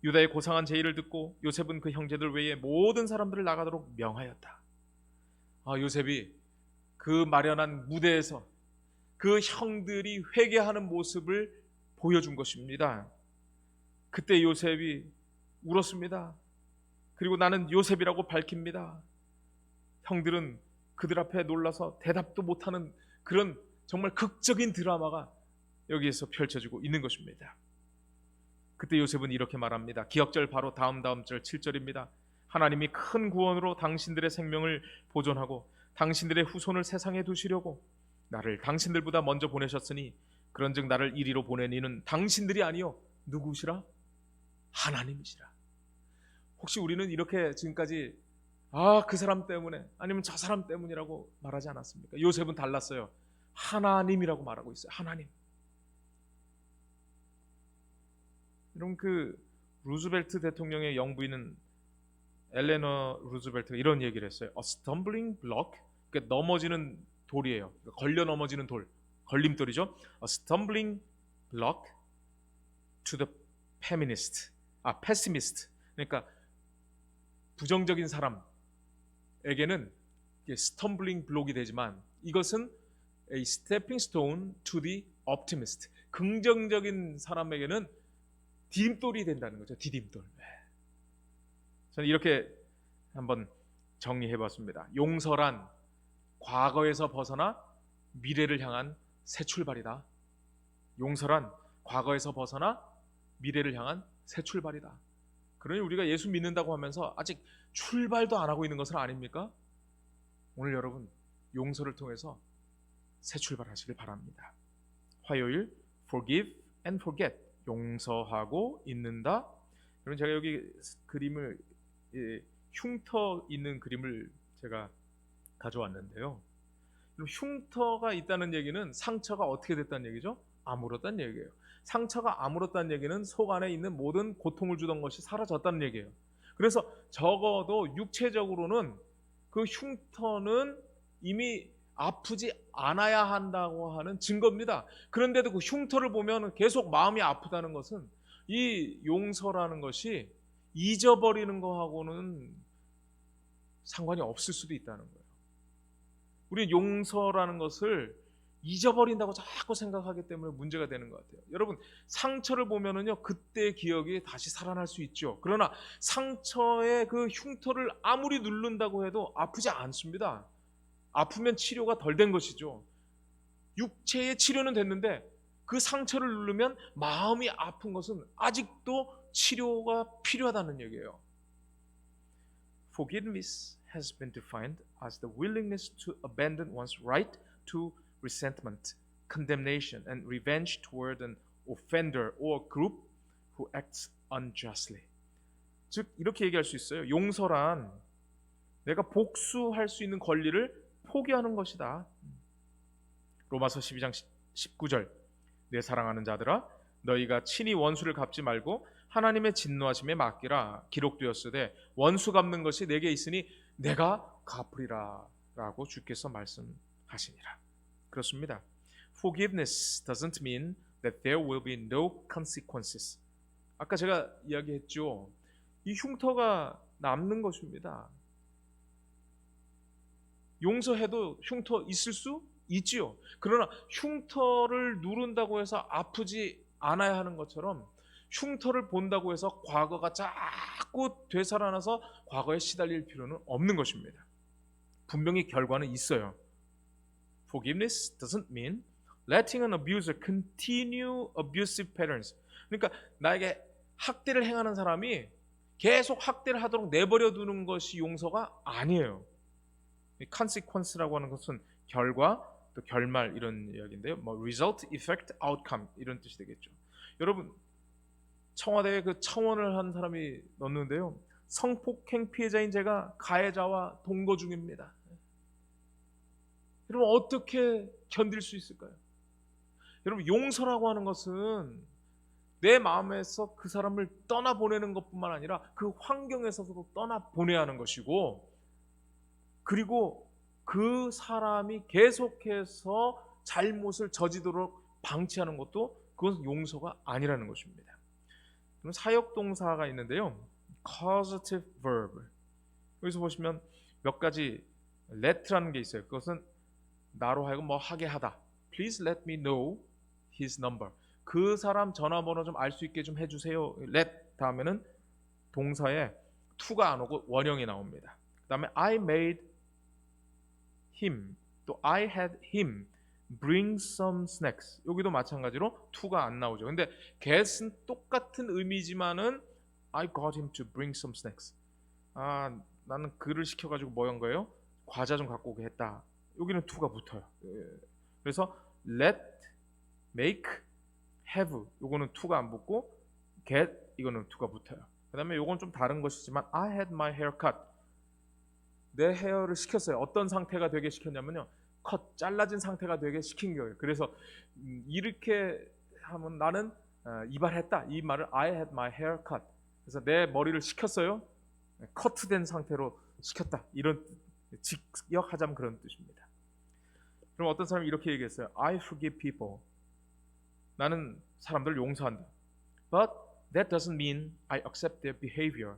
유다의 고상한 제의를 듣고 요셉은 그 형제들 외에 모든 사람들을 나가도록 명하였다. 요셉이 그 마련한 무대에서 그 형들이 회개하는 모습을 보여준 것입니다. 그때 요셉이 울었습니다. 그리고 나는 요셉이라고 밝힙니다. 형들은 그들 앞에 놀라서 대답도 못하는 그런 정말 극적인 드라마가 여기에서 펼쳐지고 있는 것입니다. 그때 요셉은 이렇게 말합니다. 기억절 바로 다음 절 7절입니다. 하나님이 큰 구원으로 당신들의 생명을 보존하고 당신들의 후손을 세상에 두시려고 나를 당신들보다 먼저 보내셨으니 그런즉 나를 이리로 보낸 이는 당신들이 아니요 누구시라? 하나님이시라. 혹시 우리는 이렇게 지금까지 그 사람 때문에 아니면 저 사람 때문이라고 말하지 않았습니까? 요셉은 달랐어요. 하나님이라고 말하고 있어요. 하나님. 여러분, 그 루즈벨트 대통령의 영부인은 엘레너 루즈벨트가 이런 얘기를 했어요. A stumbling block, 그러니까 넘어지는 돌이에요. 그러니까 걸려 넘어지는 돌, 걸림돌이죠. A stumbling block to the pessimist. 그러니까 부정적인 사람에게는 스텀블링 블록이 되지만 이것은 a stepping stone to the optimist. 긍정적인 사람에게는 디딤돌이 된다는 거죠. 디딤돌. 저는 이렇게 한번 정리해봤습니다. 용서란 과거에서 벗어나 미래를 향한 새 출발이다. 용서란 과거에서 벗어나 미래를 향한 새 출발이다. 그러니 우리가 예수 믿는다고 하면서 아직 출발도 안 하고 있는 것은 아닙니까? 오늘 여러분 용서를 통해서 새 출발하시길 바랍니다. 화요일 forgive and forget, 용서하고 잊는다. 여러분 제가 여기 그림을 흉터 있는 그림을 제가 가져왔는데요. 흉터가 있다는 얘기는 상처가 어떻게 됐다는 얘기죠? 아물었다는 얘기예요. 상처가 아물었다는 얘기는 속 안에 있는 모든 고통을 주던 것이 사라졌다는 얘기예요. 그래서 적어도 육체적으로는 그 흉터는 이미 아프지 않아야 한다고 하는 증거입니다. 그런데도 그 흉터를 보면 계속 마음이 아프다는 것은 이 용서라는 것이 잊어버리는 거하고는 상관이 없을 수도 있다는 거예요. 우리 용서라는 것을 잊어버린다고 자꾸 생각하기 때문에 문제가 되는 것 같아요. 여러분 상처를 보면은요 그때의 기억이 다시 살아날 수 있죠. 그러나 상처의 그 흉터를 아무리 누른다고 해도 아프지 않습니다. 아프면 치료가 덜 된 것이죠. 육체의 치료는 됐는데 그 상처를 누르면 마음이 아픈 것은 아직도 치료가 필요하다는 얘기예요. Forgiveness has been defined as the willingness to abandon one's right to resentment, condemnation, and revenge toward an offender or group who acts unjustly. 즉 이렇게 얘기할 수 있어요. 용서란 내가 복수할 수 있는 권리를 포기하는 것이다. 로마서 12장 19절 내 사랑하는 자들아 너희가 친히 원수를 갚지 말고 하나님의 진노하심에 맡기라. 기록되었으되 원수 갚는 것이 내게 있으니 내가 갚으리라 라고 주께서 말씀하시니라. 그렇습니다. Forgiveness doesn't mean that there will be no consequences. 아까 제가 이야기했죠. 이 흉터가 남는 것입니다. 용서해도 흉터 있을 수 있지요. 그러나 흉터를 누른다고 해서 아프지 않아야 하는 것처럼 흉터를 본다고 해서 과거가 자꾸 되살아나서 과거에 시달릴 필요는 없는 것입니다. 분명히 결과는 있어요. Forgiveness doesn't mean letting an abuser continue abusive patterns. 그러니까 나에게 학대를 행하는 사람이 계속 학대를 하도록 내버려 두는 것이 용서가 아니에요. consequence라고 하는 것은 결과, 또 결말 이런 이야기인데요. 뭐 result, effect, outcome 이런 뜻이 되겠죠. 여러분 청와대에 그 청원을 한 사람이 넣는데요. 성폭행 피해자인 제가 가해자와 동거 중입니다. 여러분 어떻게 견딜 수 있을까요? 여러분 용서라고 하는 것은 내 마음에서 그 사람을 떠나보내는 것뿐만 아니라 그 환경에서도 떠나보내야 하는 것이고, 그리고 그 사람이 계속해서 잘못을 저지도록 방치하는 것도 그것은 용서가 아니라는 것입니다. 그럼 사역동사가 있는데요. causative verb. 여기서 보시면 몇 가지 let라는 게 있어요. 그것은 나로 하여금 뭐 하게 하다. Please let me know his number. 그 사람 전화번호 좀 알 수 있게 좀 해주세요. let 다음에는 동사에 to가 안 오고 원형이 나옵니다. 그 다음에 I made him, 또 I had him bring some snacks. 여기도 마찬가지로 to가 안 나오죠. 근데 get은 똑같은 의미지만은 I got him to bring some snacks. 아, 나는 그를 시켜가지고 뭐 한 거예요? 과자 좀 갖고 오게 했다. 여기는 to가 붙어요. 그래서 let, make, have 요거는 to가 안 붙고 get 이거는 to가 붙어요. 그 다음에 요건 좀 다른 것이지만 I had my hair cut. 내 헤어를 시켰어요. 어떤 상태가 되게 시켰냐면요. 컷, 잘라진 상태가 되게 시킨 거예요. 그래서 이렇게 하면 나는 이발했다. 이 말을 I had my hair cut. 그래서 내 머리를 시켰어요. 커트된 상태로 시켰다. 이런 직역하자면 그런 뜻입니다. 그럼 어떤 사람이 이렇게 얘기했어요. I forgive people. 나는 사람들을 용서한다. But that doesn't mean I accept their behavior.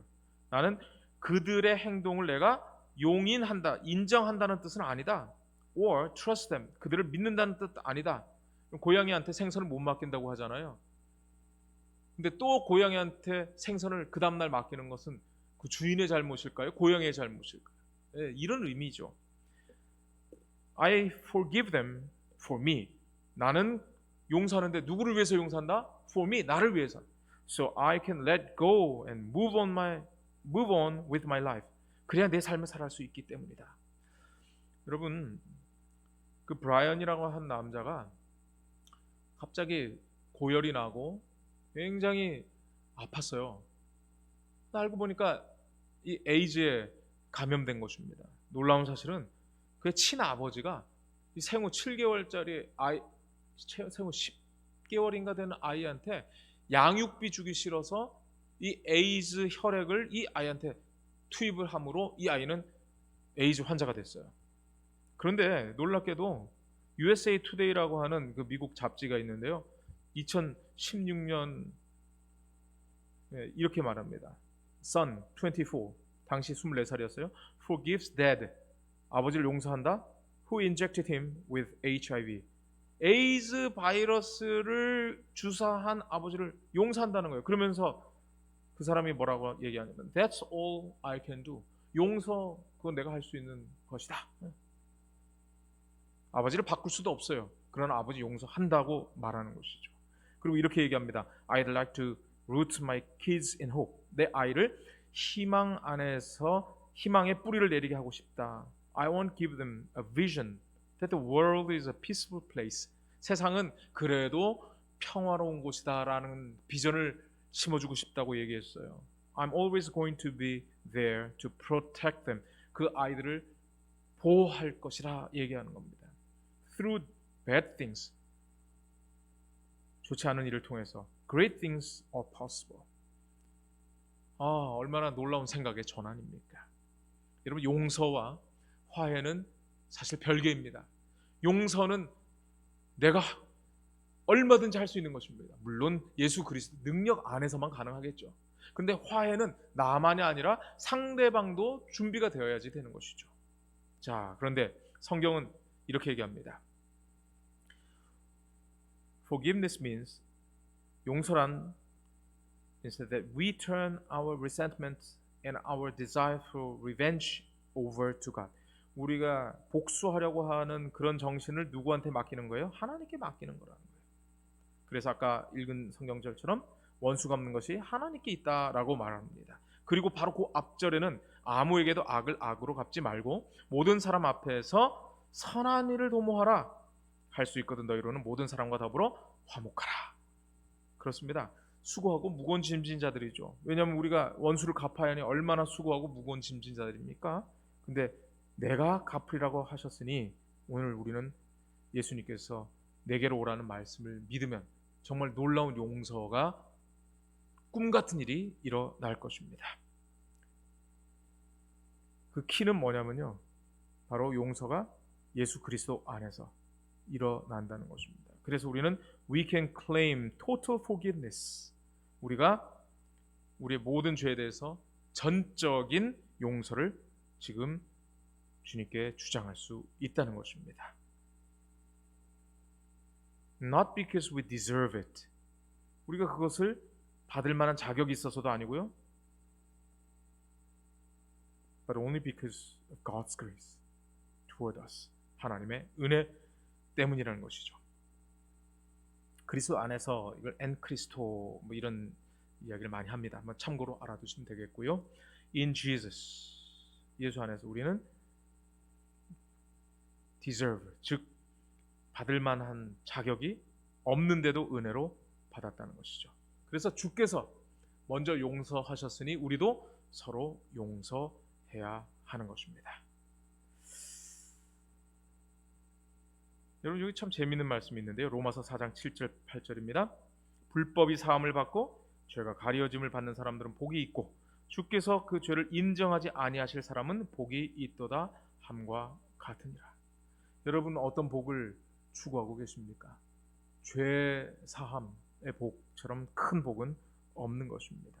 나는 그들의 행동을 내가 용인한다, 인정한다는 뜻은 아니다. Or trust them. 그들을 믿는다는 뜻 아니다. 고양이한테 생선을 못 맡긴다고 하잖아요. 근데 또 고양이한테 생선을 그 다음날 맡기는 것은 그 주인의 잘못일까요? 고양이의 잘못일까요? 네, 이런 의미죠. I forgive them for me. 나는 용서하는데 누구를 위해서 용서한다? For me, 나를 위해서. So I can let go and move on with my life. 그래야 내 삶을 살아갈 수 있기 때문이다. 여러분, 그 브라이언이라고 한 남자가 갑자기 고열이 나고 굉장히 아팠어요. 알고 보니까 이 에이즈에 감염된 것입니다. 놀라운 사실은 그의 친아버지가 이 생후 7개월짜리 아이, 생후 10개월인가 되는 아이한테 양육비 주기 싫어서 이 에이즈 혈액을 이 아이한테 투입을 함으로 이 아이는 에이즈 환자가 됐어요. 그런데 놀랍게도 USA Today라고 하는 그 미국 잡지가 있는데요. 2016년 이렇게 말합니다. Son 24, 당시 24살이었어요. Forgives dad, 아버지를 용서한다. Who injected him with HIV. 에이즈 바이러스를 주사한 아버지를 용서한다는 거예요. 그러면서 그 사람이 뭐라고 얘기하냐면 That's all I can do. 용서, 그건 내가 할 수 있는 것이다. 아버지를 바꿀 수도 없어요. 그러나 아버지 용서한다고 말하는 것이죠. 그리고 이렇게 얘기합니다. I'd like to root my kids in hope. 내 아이를 희망 안에서 희망의 뿌리를 내리게 하고 싶다. I want to give them a vision that the world is a peaceful place. 세상은 그래도 평화로운 곳이다라는 비전을 심어주고 싶다고 얘기했어요. I'm always going to be there to protect them. 그 아이들을 보호할 것이라 얘기하는 겁니다. Through bad things, 좋지 않은 일을 통해서 great things are possible. 얼마나 놀라운 생각의 전환입니까? 여러분, 용서와 화해는 사실 별개입니다. 용서는 내가 얼마든지 할 수 있는 것입니다. 물론 예수 그리스도 능력 안에서만 가능하겠죠. 근데 화해는 나만이 아니라 상대방도 준비가 되어야지 되는 것이죠. 자, 그런데 성경은 이렇게 얘기합니다. Forgiveness means, 용서란 is that we turn our resentment and our desire for revenge over to God. 우리가 복수하려고 하는 그런 정신을 누구한테 맡기는 거예요? 하나님께 맡기는 거라는 거예요. 그래서 아까 읽은 성경절처럼 원수 갚는 것이 하나님께 있다라고 말합니다. 그리고 바로 그 앞절에는 아무에게도 악을 악으로 갚지 말고 모든 사람 앞에서 선한 일을 도모하라. 할 수 있거든. 너희로는 모든 사람과 더불어 화목하라. 그렇습니다. 수고하고 무거운 짐진 자들이죠. 왜냐하면 우리가 원수를 갚아야 하니 얼마나 수고하고 무거운 짐진 자들입니까? 근데 내가 갚으리라고 하셨으니 오늘 우리는 예수님께서 내게로 오라는 말씀을 믿으면 정말 놀라운 용서가 꿈같은 일이 일어날 것입니다. 그 키는 뭐냐면요, 바로 용서가 예수 그리스도 안에서 일어난다는 것입니다. 그래서 우리는 we can claim total forgiveness. 우리가 우리의 모든 죄에 대해서 전적인 용서를 지금 주님께 주장할 수 있다는 것입니다. Not because we deserve it. 우리가 그것을 받을 만한 자격이 있어서도 아니고요. But only because of God's grace toward us. 하나님의 은혜 때문이라는 것이죠. 그리스도 안에서 이걸 엔크리스토 뭐 이런 이야기를 많이 합니다. 한번 참고로 알아두시면 되겠고요. In Jesus, 예수 안에서 우리는 deserve, 즉 받을 만한 자격이 없는데도 은혜로 받았다는 것이죠. 그래서 주께서 먼저 용서하셨으니 우리도 서로 용서해야 하는 것입니다. 여러분, 여기 참 재미있는 말씀이 있는데요. 로마서 4장 7절 8절입니다. 불법이 사함을 받고 죄가 가리어짐을 받는 사람들은 복이 있고 주께서 그 죄를 인정하지 아니하실 사람은 복이 있도다 함과 같으니라. 여러분, 어떤 복을 추구하고 계십니까? 죄 사함의 복처럼 큰 복은 없는 것입니다.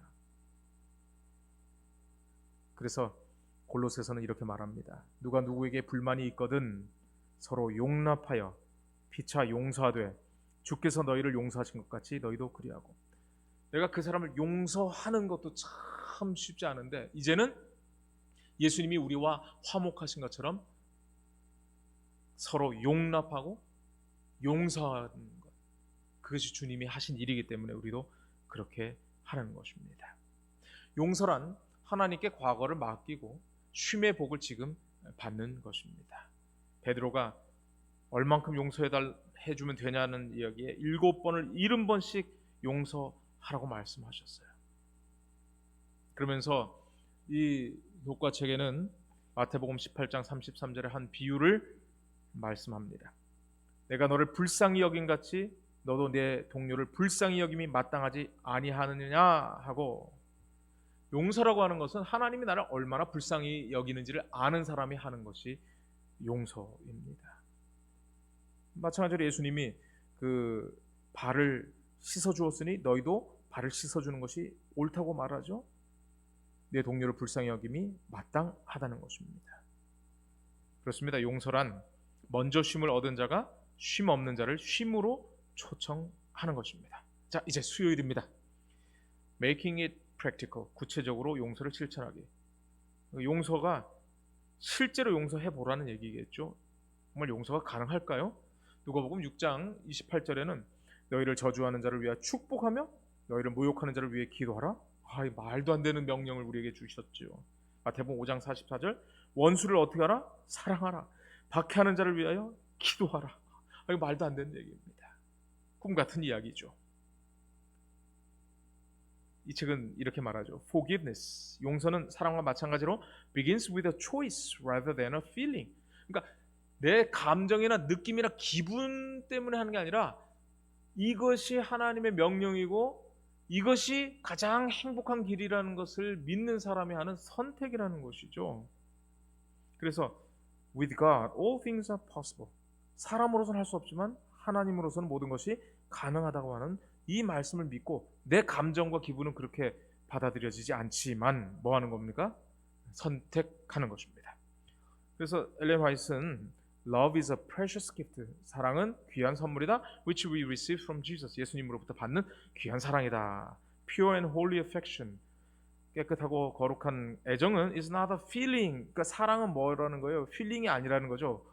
그래서 골로새서는 이렇게 말합니다. 누가 누구에게 불만이 있거든 서로 용납하여 피차 용서하되 주께서 너희를 용서하신 것 같이 너희도 그리하고. 내가 그 사람을 용서하는 것도 참 쉽지 않은데 이제는 예수님이 우리와 화목하신 것처럼 서로 용납하고 용서하는 것, 그것이 주님이 하신 일이기 때문에 우리도 그렇게 하는 것입니다. 용서란 하나님께 과거를 맡기고 쉼의 복을 지금 받는 것입니다. 베드로가 얼만큼 용서해주면 되냐는 이야기에 7번을 70번씩 용서하라고 말씀하셨어요. 그러면서 이 효과책에는 마태복음 18장 33절에 한 비유를 말씀합니다. 내가 너를 불쌍히 여긴 같이 너도 내 동료를 불쌍히 여김이 마땅하지 아니하느냐 하고, 용서라고 하는 것은 하나님이 나를 얼마나 불쌍히 여기는지를 아는 사람이 하는 것이 용서입니다. 마찬가지로 예수님이 그 발을 씻어 주었으니 너희도 발을 씻어 주는 것이 옳다고 말하죠. 내 동료를 불쌍히 여김이 마땅하다는 것입니다. 그렇습니다. 용서란 먼저 쉼을 얻은 자가 쉼 없는 자를 쉼으로 초청하는 것입니다. 자, 이제 수요일입니다. Making it practical, 구체적으로 용서를 실천하기. 용서가 실제로 용서해 보라는 얘기겠죠. 정말 용서가 가능할까요? 누가복음 6장 28절에는 너희를 저주하는 자를 위하여 축복하며 너희를 모욕하는 자를 위해 기도하라. 말도 안 되는 명령을 우리에게 주셨죠. 마태복음 5장 44절 원수를 어떻게 하라? 사랑하라. 박해하는 자를 위하여 기도하라. 이거 말도 안 되는 얘기입니다. 꿈 같은 이야기죠. 이 책은 이렇게 말하죠. Forgiveness, 용서는 사랑과 마찬가지로 begins with a choice rather than a feeling. 그러니까 내 감정이나 느낌이나 기분 때문에 하는 게 아니라 이것이 하나님의 명령이고 이것이 가장 행복한 길이라는 것을 믿는 사람이 하는 선택이라는 것이죠. 그래서 with God all things are possible. 사람으로서는 할 수 없지만 하나님으로서는 모든 것이 가능하다고 하는 이 말씀을 믿고 내 감정과 기분은 그렇게 받아들여지지 않지만 뭐 하는 겁니까? 선택하는 것입니다. 그래서 엘렌 화이트는 Love is a precious gift. 사랑은 귀한 선물이다. Which we receive from Jesus. 예수님으로부터 받는 귀한 사랑이다. Pure and holy affection. 깨끗하고 거룩한 애정은 is not a feeling. 그러니까 사랑은 뭐라는 거예요? feeling이 아니라는 거죠.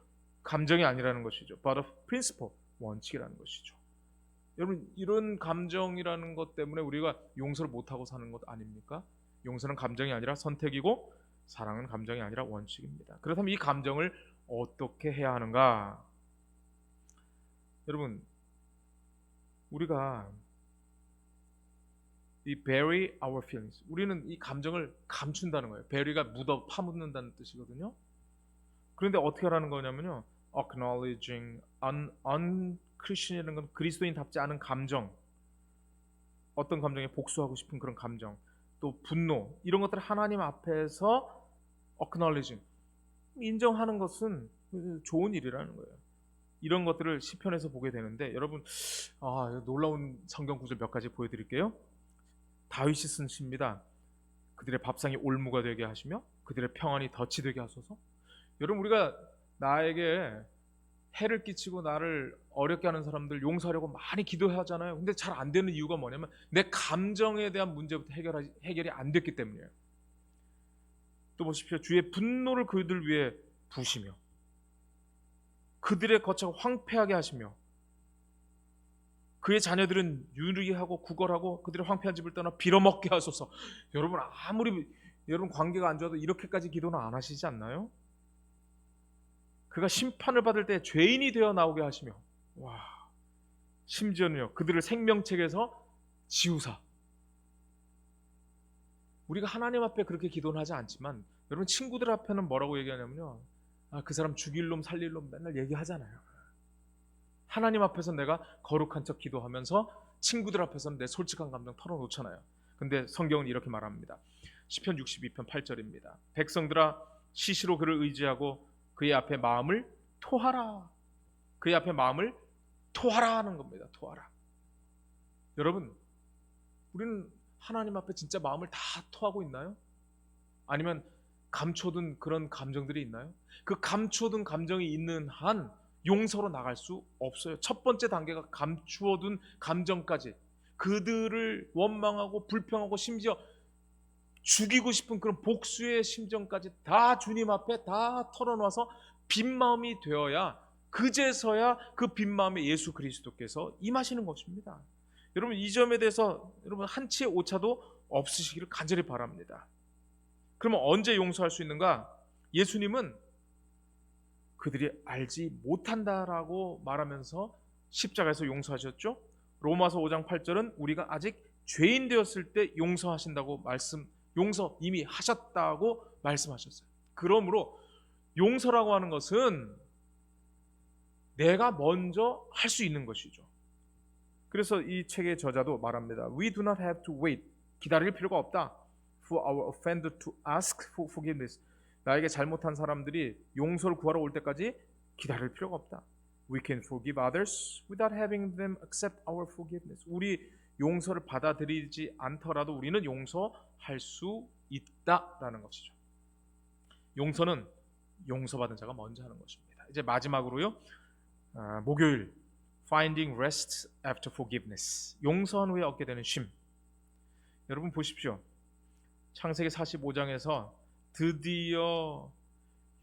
감정이 아니라는 것이죠. But a principle. 원칙이라는 것이죠. 여러분, 이런 감정이라는 것 때문에 우리가 용서를 못하고 사는 것 아닙니까? 용서는 감정이 아니라 선택이고 사랑은 감정이 아니라 원칙입니다. 그렇다면 이 감정을 어떻게 해야 하는가? 여러분, 우리가 이 bury our feelings, 우리는 이 감정을 감춘다는 거예요. bury가 파묻는다는 뜻이거든요. 그런데 어떻게 하라는 거냐면요, acknowledging unchristian이라는 건 그리스도인답지 않은 감정, 어떤 감정에 복수하고 싶은 그런 감정, 또 분노, 이런 것들을 하나님 앞에서 acknowledging, 인정하는 것은 좋은 일이라는 거예요. 이런 것들을 시편에서 보게 되는데, 여러분, 놀라운 성경 구절 몇 가지 보여드릴게요. 다윗이 쓴 시입니다. 그들의 밥상이 올무가 되게 하시며 그들의 평안이 덫이 되게 하소서. 여러분, 우리가 나에게 해를 끼치고 나를 어렵게 하는 사람들 용서하려고 많이 기도하잖아요. 근데 잘 안 되는 이유가 뭐냐면 내 감정에 대한 문제부터 해결이 안 됐기 때문이에요. 또 보십시오. 주의 분노를 그들 위에 부시며 그들의 거처가 황폐하게 하시며 그의 자녀들은 유리하고 구걸하고 그들의 황폐한 집을 떠나 빌어먹게 하소서. 여러분, 아무리 여러분 관계가 안 좋아도 이렇게까지 기도는 안 하시지 않나요? 그가 심판을 받을 때 죄인이 되어 나오게 하시며, 심지어는요 그들을 생명책에서 지우사. 우리가 하나님 앞에 그렇게 기도는 하지 않지만 여러분, 친구들 앞에는 뭐라고 얘기하냐면요, 그 사람 죽일 놈 살릴 놈 맨날 얘기하잖아요. 하나님 앞에서 내가 거룩한 척 기도하면서 친구들 앞에서는 내 솔직한 감정 털어놓잖아요. 근데 성경은 이렇게 말합니다. 시편 62편 8절입니다. 백성들아, 시시로 그를 의지하고 그의 앞에 마음을 토하라. 그의 앞에 마음을 토하라 하는 겁니다. 토하라. 여러분, 우리는 하나님 앞에 진짜 마음을 다 토하고 있나요? 아니면 감춰둔 그런 감정들이 있나요? 그 감춰둔 감정이 있는 한 용서로 나갈 수 없어요. 첫 번째 단계가 감추어둔 감정까지, 그들을 원망하고 불평하고 심지어 죽이고 싶은 그런 복수의 심정까지 다 주님 앞에 다 털어놔서 빈 마음이 되어야, 그제서야 그 빈 마음에 예수 그리스도께서 임하시는 것입니다. 여러분, 이 점에 대해서 여러분 한치의 오차도 없으시기를 간절히 바랍니다. 그러면 언제 용서할 수 있는가? 예수님은 그들이 알지 못한다라고 말하면서 십자가에서 용서하셨죠. 로마서 5장 8절은 우리가 아직 죄인 되었을 때 용서하신다고 용서 이미 하셨다고 말씀하셨어요. 그러므로 용서라고 하는 것은 내가 먼저 할 수 있는 것이죠. 그래서 이 책의 저자도 말합니다. We do not have to wait. 기다릴 필요가 없다. For our offender to ask for forgiveness. 나에게 잘못한 사람들이 용서를 구하러 올 때까지 기다릴 필요가 없다. We can forgive others without having them accept our forgiveness. 우리 용서를 받아들이지 않더라도 우리는 용서할 수 있다라는 것이죠. 용서는 용서받은 자가 먼저 하는 것입니다. 이제 마지막으로요, 목요일 Finding rest after forgiveness. 용서한 후에 얻게 되는 쉼. 여러분 보십시오. 창세기 45장에서 드디어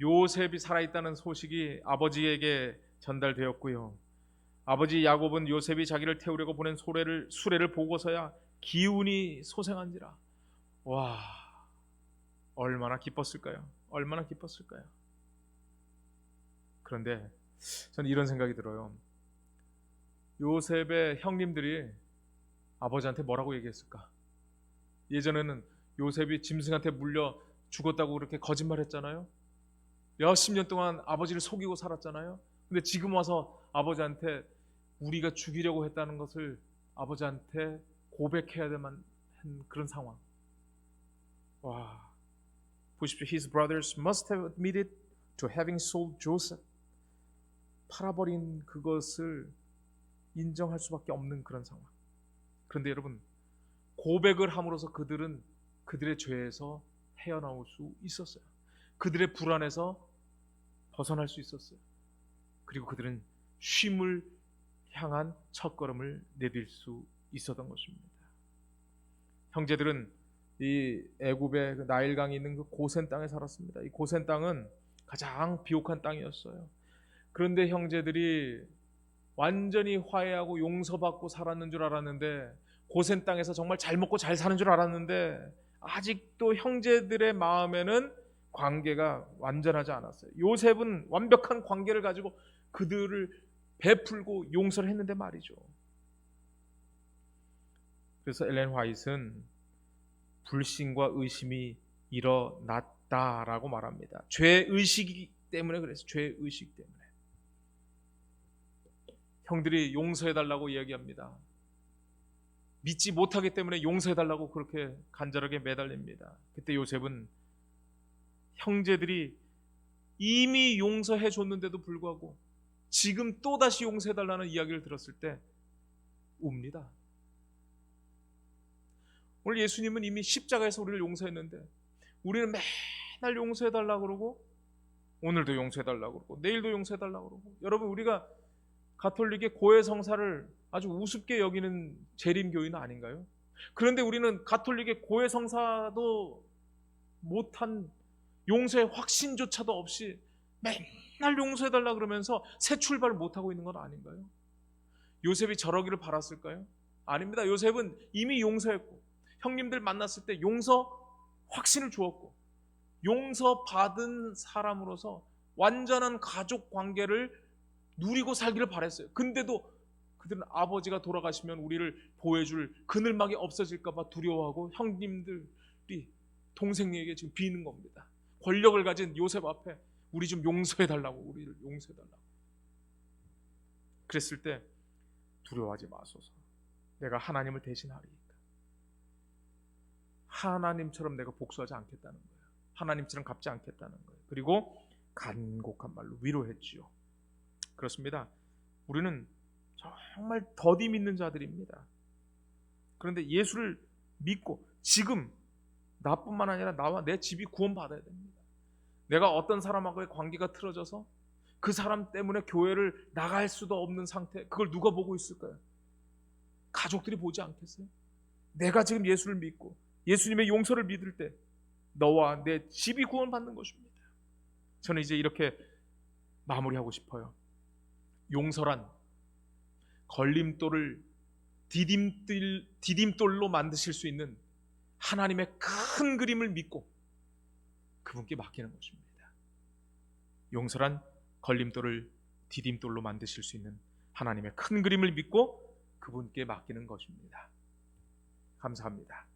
요셉이 살아있다는 소식이 아버지에게 전달되었고요. 아버지 야곱은 요셉이 자기를 태우려고 보낸 수레를 보고서야 기운이 솟아난지라. 와, 얼마나 기뻤을까요? 얼마나 기뻤을까요? 그런데 저는 이런 생각이 들어요. 요셉의 형님들이 아버지한테 뭐라고 얘기했을까? 예전에는 요셉이 짐승한테 물려 죽었다고 그렇게 거짓말했잖아요. 몇십 년 동안 아버지를 속이고 살았잖아요. 근데 지금 와서 아버지한테 우리가 죽이려고 했다는 것을 아버지한테 고백해야 되만 한 그런 상황. 와, 보십시오. His brothers must have admitted to having sold Joseph. 팔아버린 그것을 인정할 수밖에 없는 그런 상황. 그런데 여러분, 고백을 함으로써 그들은 그들의 죄에서 헤어나올 수 있었어요. 그들의 불안에서 벗어날 수 있었어요. 그리고 그들은 쉼을 향한 첫걸음을 내딜 수 있었던 것입니다. 형제들은 이 애굽의 그 나일강이 있는 그 고센 땅에 살았습니다. 이 고센 땅은 가장 비옥한 땅이었어요. 그런데 형제들이 완전히 화해하고 용서받고 살았는 줄 알았는데, 고센 땅에서 정말 잘 먹고 잘 사는 줄 알았는데 아직도 형제들의 마음에는 관계가 완전하지 않았어요. 요셉은 완벽한 관계를 가지고 그들을 베풀고 용서를 했는데 말이죠. 그래서 엘렌 화이트는 불신과 의심이 일어났다라고 말합니다. 죄의식이기 때문에 그래서 죄의식 때문에. 형들이 용서해달라고 이야기합니다. 믿지 못하기 때문에 용서해달라고 그렇게 간절하게 매달립니다. 그때 요셉은 형제들이 이미 용서해 줬는데도 불구하고 지금 또다시 용서해달라는 이야기를 들었을 때 웁니다. 오늘 예수님은 이미 십자가에서 우리를 용서했는데 우리는 맨날 용서해달라고 그러고, 오늘도 용서해달라고 그러고, 내일도 용서해달라고 그러고. 여러분, 우리가 가톨릭의 고해성사를 아주 우습게 여기는 재림교인은 아닌가요? 그런데 우리는 가톨릭의 고해성사도 못한 용서의 확신조차도 없이 맨날 용서해달라 그러면서 새 출발을 못하고 있는 건 아닌가요? 요셉이 저러기를 바랐을까요? 아닙니다. 요셉은 이미 용서했고 형님들 만났을 때 용서 확신을 주었고 용서받은 사람으로서 완전한 가족 관계를 누리고 살기를 바랬어요. 근데도 그들은 아버지가 돌아가시면 우리를 보호해줄 그늘막이 없어질까봐 두려워하고 형님들이 동생에게 지금 비는 겁니다. 권력을 가진 요셉 앞에 우리 좀 용서해달라고, 우리를 용서해달라고. 그랬을 때 두려워하지 마소서. 내가 하나님을 대신하리니까. 하나님처럼 내가 복수하지 않겠다는 거예요. 하나님처럼 갚지 않겠다는 거예요. 그리고 간곡한 말로 위로했지요. 그렇습니다. 우리는 정말 더디 믿는 자들입니다. 그런데 예수를 믿고 지금 나뿐만 아니라 나와 내 집이 구원받아야 됩니다. 내가 어떤 사람하고의 관계가 틀어져서 그 사람 때문에 교회를 나갈 수도 없는 상태, 그걸 누가 보고 있을까요? 가족들이 보지 않겠어요? 내가 지금 예수를 믿고 예수님의 용서를 믿을 때 너와 내 집이 구원받는 것입니다. 저는 이제 이렇게 마무리하고 싶어요. 용서란 걸림돌을 디딤돌로 만드실 수 있는 하나님의 큰 그림을 믿고 그분께 맡기는 것입니다. 용서란 걸림돌을 디딤돌로 만드실 수 있는 하나님의 큰 그림을 믿고 그분께 맡기는 것입니다. 감사합니다.